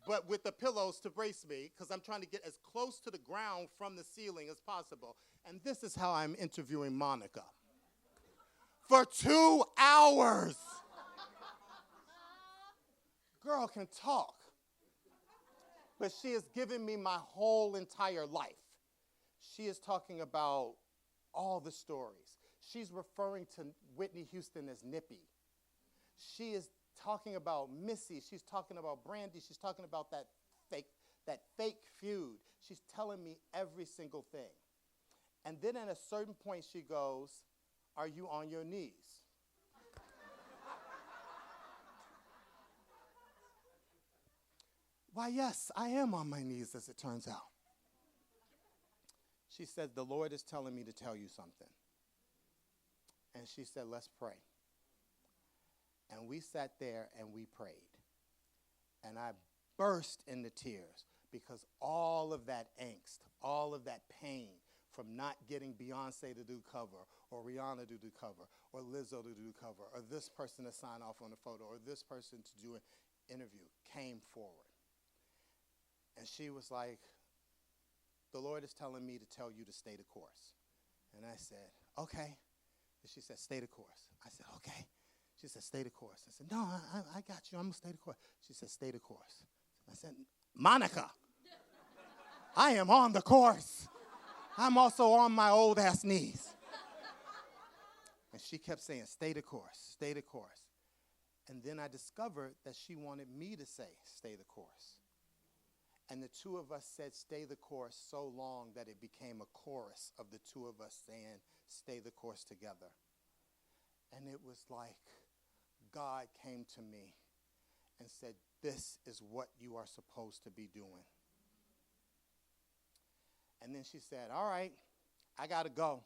but with the pillows to brace me, because I'm trying to get as close to the ground from the ceiling as possible. And this is how I'm interviewing Monica. For 2 hours. Girl can talk. But she has given me my whole entire life. She is talking about all the stories. She's referring to Whitney Houston as Nippy. She is talking about Missy. She's talking about Brandy. She's talking about that fake feud. She's telling me every single thing. And then at a certain point she goes, are you on your knees? Why, yes, I am on my knees, as it turns out. She said, the Lord is telling me to tell you something. And she said, let's pray. And we sat there and we prayed. And I burst into tears because all of that angst, all of that pain from not getting Beyonce to do cover, or Rihanna to do cover, or Lizzo to do cover, or this person to sign off on a photo, or this person to do an interview, came forward. And she was like, the Lord is telling me to tell you to stay the course. And I said, okay. And she said, stay the course. I said, okay. She said, stay the course. I said, no, I got you. I'm going to stay the course. She said, stay the course. I said, Monica, I am on the course. I'm also on my old ass knees. And she kept saying, stay the course, stay the course. And then I discovered that she wanted me to say, stay the course. And the two of us said, stay the course so long that it became a chorus of the two of us saying, stay the course together. And it was like God came to me and said, this is what you are supposed to be doing. And then she said, all right, I got to go.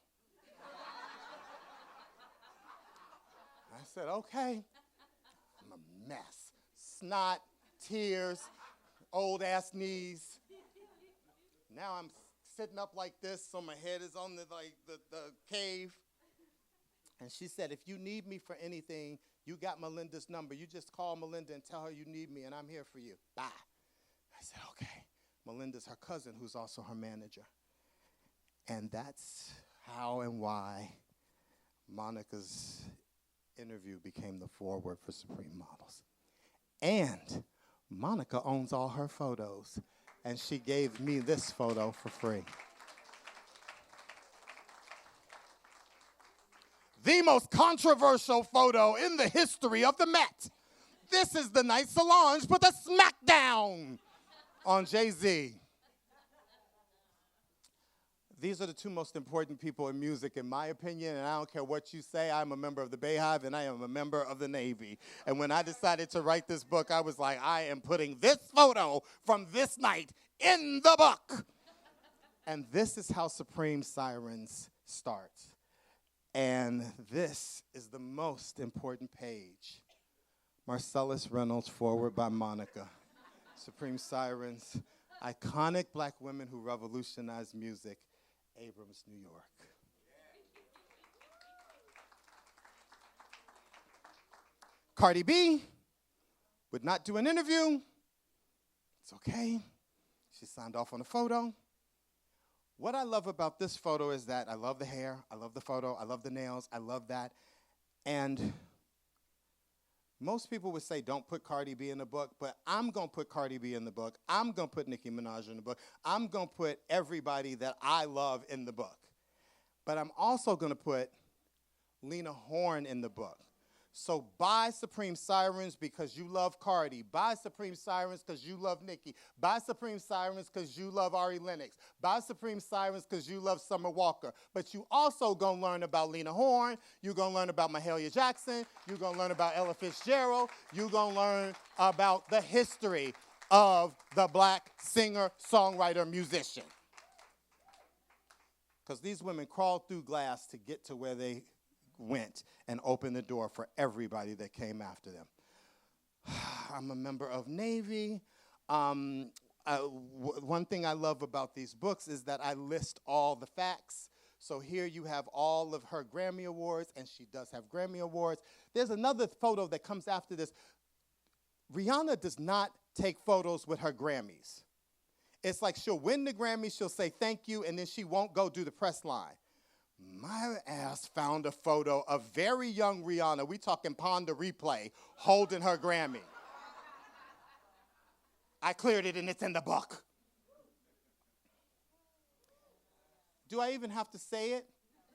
I said, okay. I'm a mess. Snot, tears, old ass knees. Now I'm sitting up like this, so my head is on the cave. And she said, if you need me for anything, you got Melinda's number. You just call Melinda and tell her you need me, and I'm here for you. Bye. I said, okay. Melinda's her cousin, who's also her manager. And that's how and why Monica's interview became the foreword for Supreme Models. And Monica owns all her photos, and she gave me this photo for free. The most controversial photo in the history of the Met. This is the night Solange put the smackdown on Jay-Z. These are the two most important people in music, in my opinion, and I don't care what you say. I'm a member of the Bayhive, and I am a member of the Navy. And when I decided to write this book, I was like, I am putting this photo from this night in the book. And this is how Supreme Sirens starts. And this is the most important page. Marcellas Reynolds, forward by Monica. Supreme Sirens, iconic black women who revolutionized music. Abrams, New York. Cardi B would not do an interview. It's okay. She signed off on a photo. What I love about this photo is that I love the hair, I love the photo, I love the nails, I love that. And most people would say don't put Cardi B in the book, but I'm going to put Cardi B in the book. I'm going to put Nicki Minaj in the book. I'm going to put everybody that I love in the book. But I'm also going to put Lena Horne in the book. So buy Supreme Sirens because you love Cardi. Buy Supreme Sirens because you love Nicki. Buy Supreme Sirens because you love Ari Lennox. Buy Supreme Sirens because you love Summer Walker. But you also going to learn about Lena Horne. You're going to learn about Mahalia Jackson. You're going to learn about Ella Fitzgerald. You're going to learn about the history of the black singer, songwriter, musician. Because these women crawled through glass to get to where they went and opened the door for everybody that came after them. I'm a member of Navy. One thing I love about these books is that I list all the facts. So here you have all of her Grammy Awards, and she does have Grammy Awards. There's another photo that comes after this. Rihanna does not take photos with her Grammys. It's like she'll win the Grammy, she'll say thank you, and then she won't go do the press line. My ass found a photo of very young Rihanna, we talking Ponder Replay, holding her Grammy. I cleared it and it's in the book. Do I even have to say it?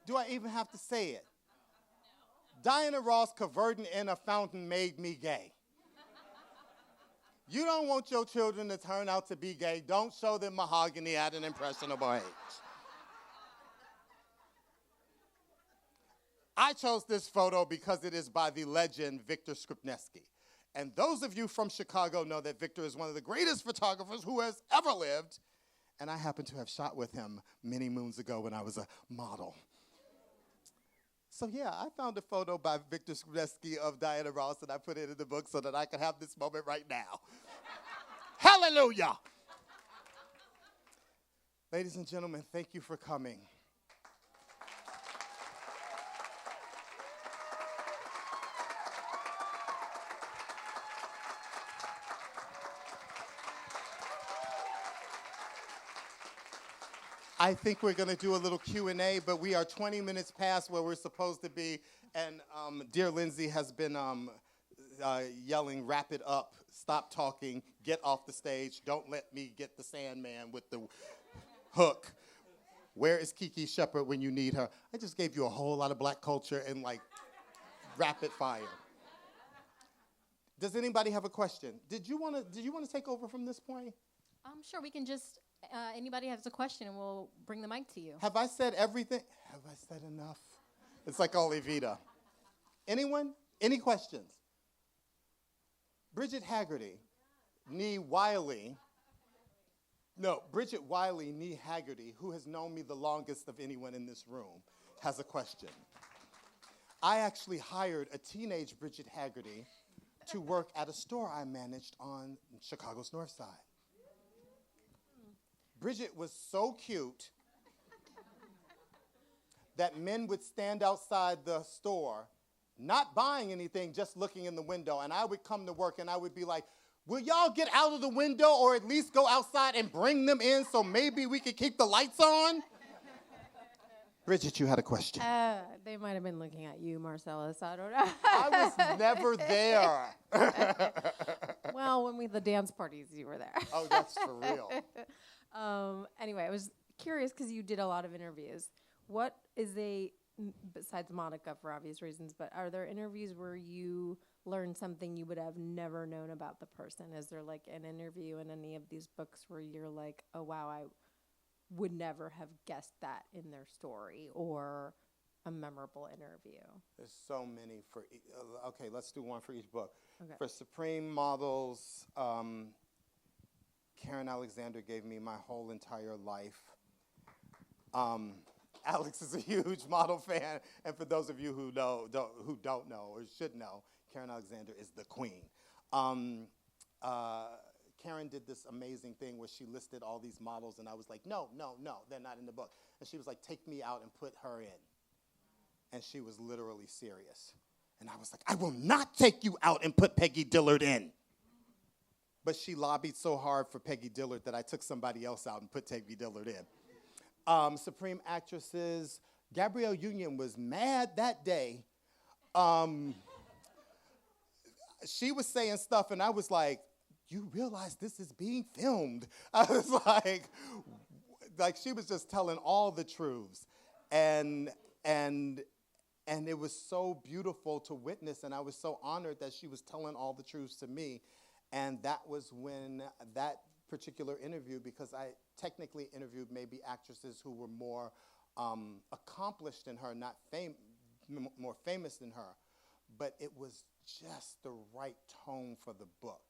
Do I even have to say it? Diana Ross converting in a fountain made me gay. You don't want your children to turn out to be gay. Don't show them mahogany at an impressionable age. I chose this photo because it is by the legend Victor Skripneski. And those of you from Chicago know that Victor is one of the greatest photographers who has ever lived. And I happened to have shot with him many moons ago when I was a model. So yeah, I found a photo by Victor Skrebetsky of Diana Ross, and I put it in the book so that I could have this moment right now. Hallelujah! Ladies and gentlemen, thank you for coming. I think we're going to do a little Q&A, but we are 20 minutes past where we're supposed to be, and dear Lindsay has been yelling, wrap it up, stop talking, get off the stage, don't let me get the Sandman with the hook. Where is Kiki Shepard when you need her? I just gave you a whole lot of black culture and like rapid fire. Does anybody have a question? Did you want to take over from this point? Sure, we can just, anybody has a question and we'll bring the mic to you. Have I said everything? Have I said enough? It's like Olivita. Anyone? Any questions? Bridget Haggerty, nee Wiley. No, Bridget Wiley, nee Haggerty, who has known me the longest of anyone in this room, has a question. I actually hired a teenage Bridget Haggerty to work at a store I managed on Chicago's North Side. Bridget was so cute that men would stand outside the store, not buying anything, just looking in the window, and I would come to work and I would be like, will y'all get out of the window or at least go outside and bring them in so maybe we could keep the lights on? Bridget, you had a question. They might have been looking at you, Marcellas. I don't know. I was never there. Well, when the dance parties, you were there. Oh, that's for real. Anyway, I was curious because you did a lot of interviews. What is besides Monica for obvious reasons, but are there interviews where you learned something you would have never known about the person? Is there like an interview in any of these books where you're like, oh, wow, I would never have guessed that in their story, or a memorable interview? There's so many for okay, let's do one for each book. Okay. For Supreme Models, Karen Alexander gave me my whole entire life. Alex is a huge model fan, and for those of you who don't know or should know, Karen Alexander is the queen. Karen did this amazing thing where she listed all these models, and I was like, no, they're not in the book. And she was like, take me out and put her in. And she was literally serious. And I was like, I will not take you out and put Peggy Dillard in. But she lobbied so hard for Peggy Dillard that I took somebody else out and put Peggy Dillard in. Supreme Actresses, Gabrielle Union was mad that day. She was saying stuff, and I was like, you realize this is being filmed. I was like she was just telling all the truths. And it was so beautiful to witness, and I was so honored that she was telling all the truths to me. And that was when that particular interview, because I technically interviewed maybe actresses who were more accomplished than her, not more famous than her, but it was just the right tone for the book.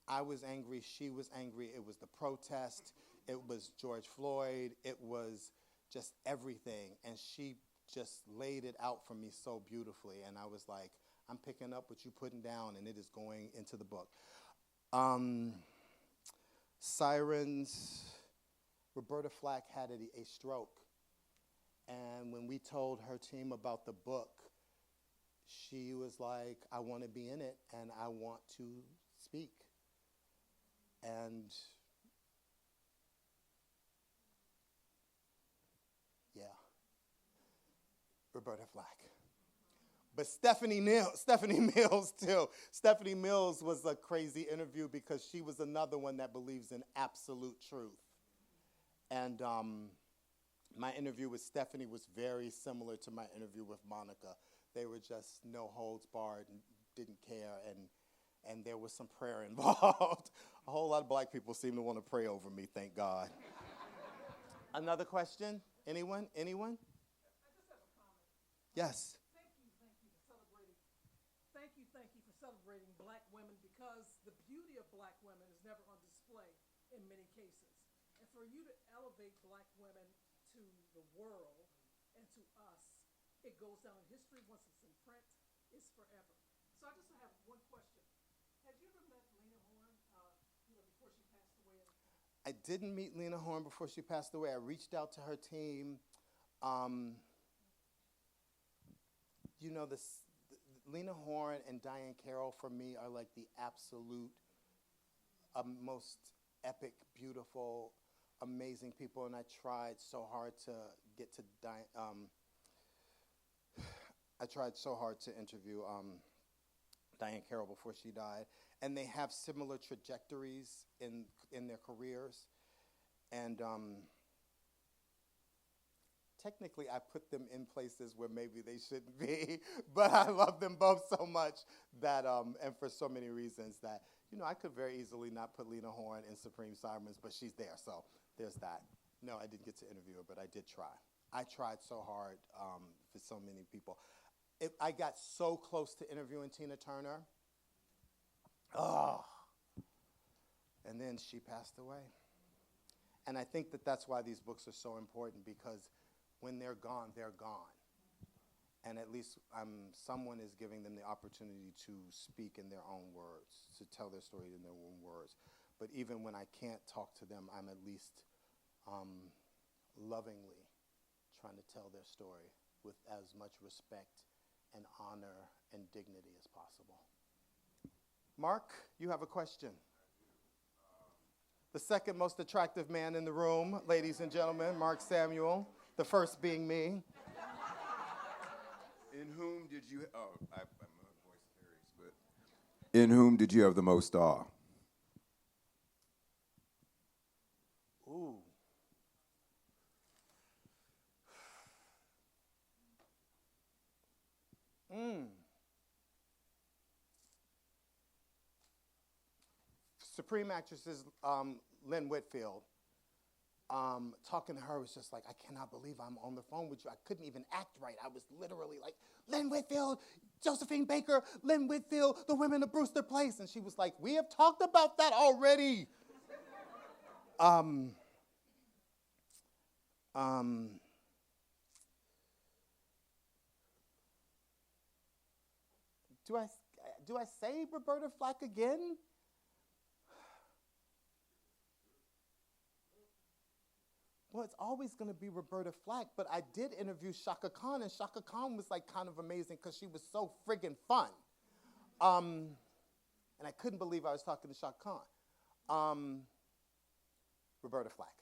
I was angry, she was angry, it was the protest, it was George Floyd, it was just everything, and she just laid it out for me so beautifully, and I was like, I'm picking up what you're putting down, and it is going into the book. Sirens, Roberta Flack had a stroke, and when we told her team about the book, she was like, I want to be in it, and I want to speak. And yeah, Roberta Flack. But Stephanie Mills too. Stephanie Mills was a crazy interview because she was another one that believes in absolute truth. And my interview with Stephanie was very similar to my interview with Monica. They were just no holds barred and didn't care, and there was some prayer involved. A whole lot of black people seem to want to pray over me, thank God. Another question? Anyone? I just have a comment. Yes. Thank you for celebrating black women, because the beauty of black women is never on display in many cases. And for you to elevate Black women to the world and to us, it goes down in history. Once it's in print, it's forever. So I just have one question. Had you ever met Lena Horne, before she passed away? I didn't meet Lena Horne before she passed away. I reached out to her team. You know, Lena Horne and Diane Carroll, for me, are like the absolute most epic, beautiful, amazing people. And I tried so hard to get to I tried so hard to interview Diane Carroll before she died. And they have similar trajectories in their careers. And technically, I put them in places where maybe they shouldn't be, but I love them both so much that, and for so many reasons that, you know, I could very easily not put Lena Horne in Supreme Sirens, but she's there, so there's that. No, I didn't get to interview her, but I did try. I tried so hard for so many people. I got so close to interviewing Tina Turner. Oh. And then she passed away. And I think that that's why these books are so important, because when they're gone, they're gone. And at least someone is giving them the opportunity to speak in their own words, to tell their story in their own words. But even when I can't talk to them, I'm at least lovingly trying to tell their story with as much respect and honor and dignity as possible. Mark, you have a question. The second most attractive man in the room, ladies and gentlemen, Mark Samuel, the first being me. In whom did you, my voice carries, but in whom did you have the most awe? Ooh. Supreme actresses, Lynn Whitfield, talking to her was just like, I cannot believe I'm on the phone with you. I couldn't even act right. I was literally like, Lynn Whitfield, Josephine Baker, Lynn Whitfield, the women of Brewster Place. And she was like, we have talked about that already. Do I say Roberta Flack again? Well, it's always going to be Roberta Flack, but I did interview Shaka Khan, and Shaka Khan was like kind of amazing because she was so friggin' fun. And I couldn't believe I was talking to Shaka Khan. Roberta Flack.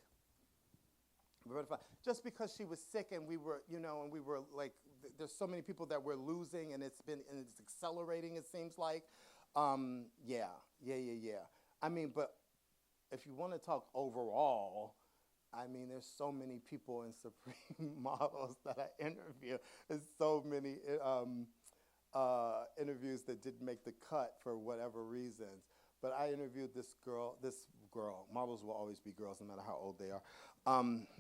Roberta Flack. Just because she was sick and we were, and we were like, there's so many people that we're losing, and it's accelerating, it seems like. Yeah. I mean, but if you want to talk overall, I mean, there's so many people in Supreme Models that I interview. There's so many interviews that didn't make the cut for whatever reasons. But I interviewed this girl, models will always be girls no matter how old they are.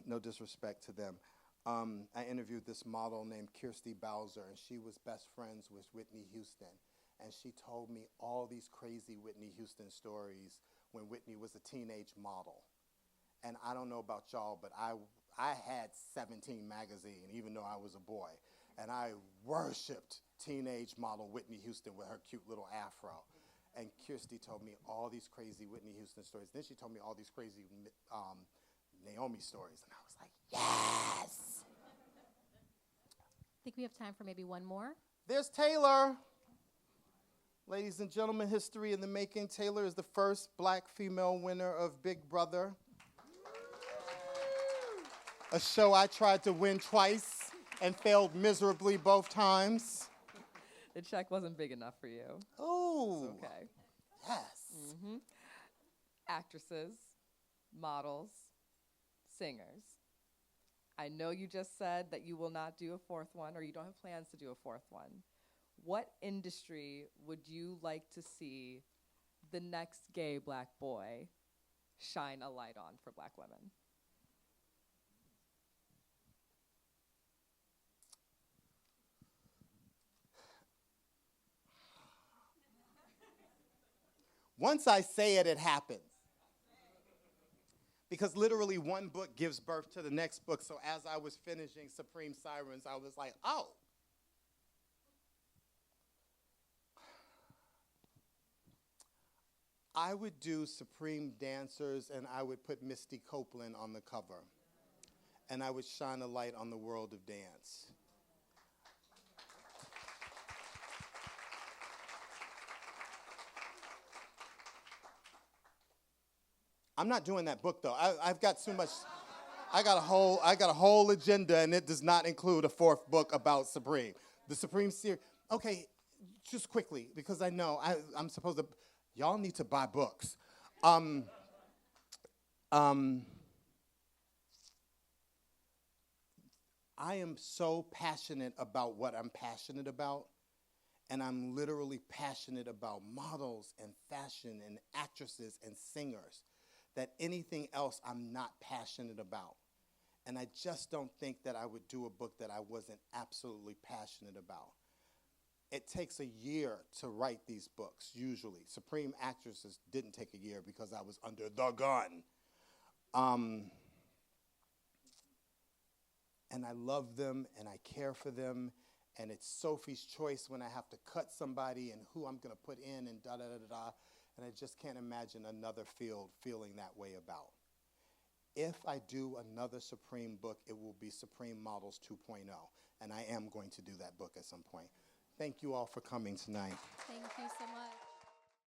No disrespect to them. I interviewed this model named Kirsty Bowser, and she was best friends with Whitney Houston. And she told me all these crazy Whitney Houston stories when Whitney was a teenage model. And I don't know about y'all, but I had 17 magazine, even though I was a boy. And I worshipped teenage model Whitney Houston with her cute little afro. And Kirsty told me all these crazy Whitney Houston stories. Then she told me all these crazy Naomi stories. And I was like, yes! I think we have time for maybe one more. There's Taylor. Ladies and gentlemen, history in the making. Taylor is the first Black female winner of Big Brother. A show I tried to win twice and failed miserably both times. The check wasn't big enough for you. Oh. It's okay. Yes. Mm-hmm. Actresses, models, singers. I know you just said that you will not do a fourth one, or you don't have plans to do a fourth one. What industry would you like to see the next gay Black boy shine a light on for Black women? Once I say it, it happens. because literally one book gives birth to the next book. So as I was finishing Supreme Sirens, I was like, oh. I would do Supreme Dancers, and I would put Misty Copeland on the cover. And I would shine a light on the world of dance. I'm not doing that book, though. I've got too much. I got a whole agenda, and it does not include a fourth book about Supreme. The Supreme series. Okay, just quickly, because I know I'm supposed to. Y'all need to buy books. I am so passionate about what I'm passionate about, and I'm literally passionate about models and fashion and actresses and singers, that anything else I'm not passionate about. And I just don't think that I would do a book that I wasn't absolutely passionate about. It takes a year to write these books, usually. Supreme Actresses didn't take a year because I was under the gun. And I love them, and I care for them, and it's Sophie's choice when I have to cut somebody and who I'm going to put in and da-da-da-da-da. And I just can't imagine another field feeling that way about. If I do another Supreme book, it will be Supreme Models 2.0, and I am going to do that book at some point. Thank you all for coming tonight. Thank you so much.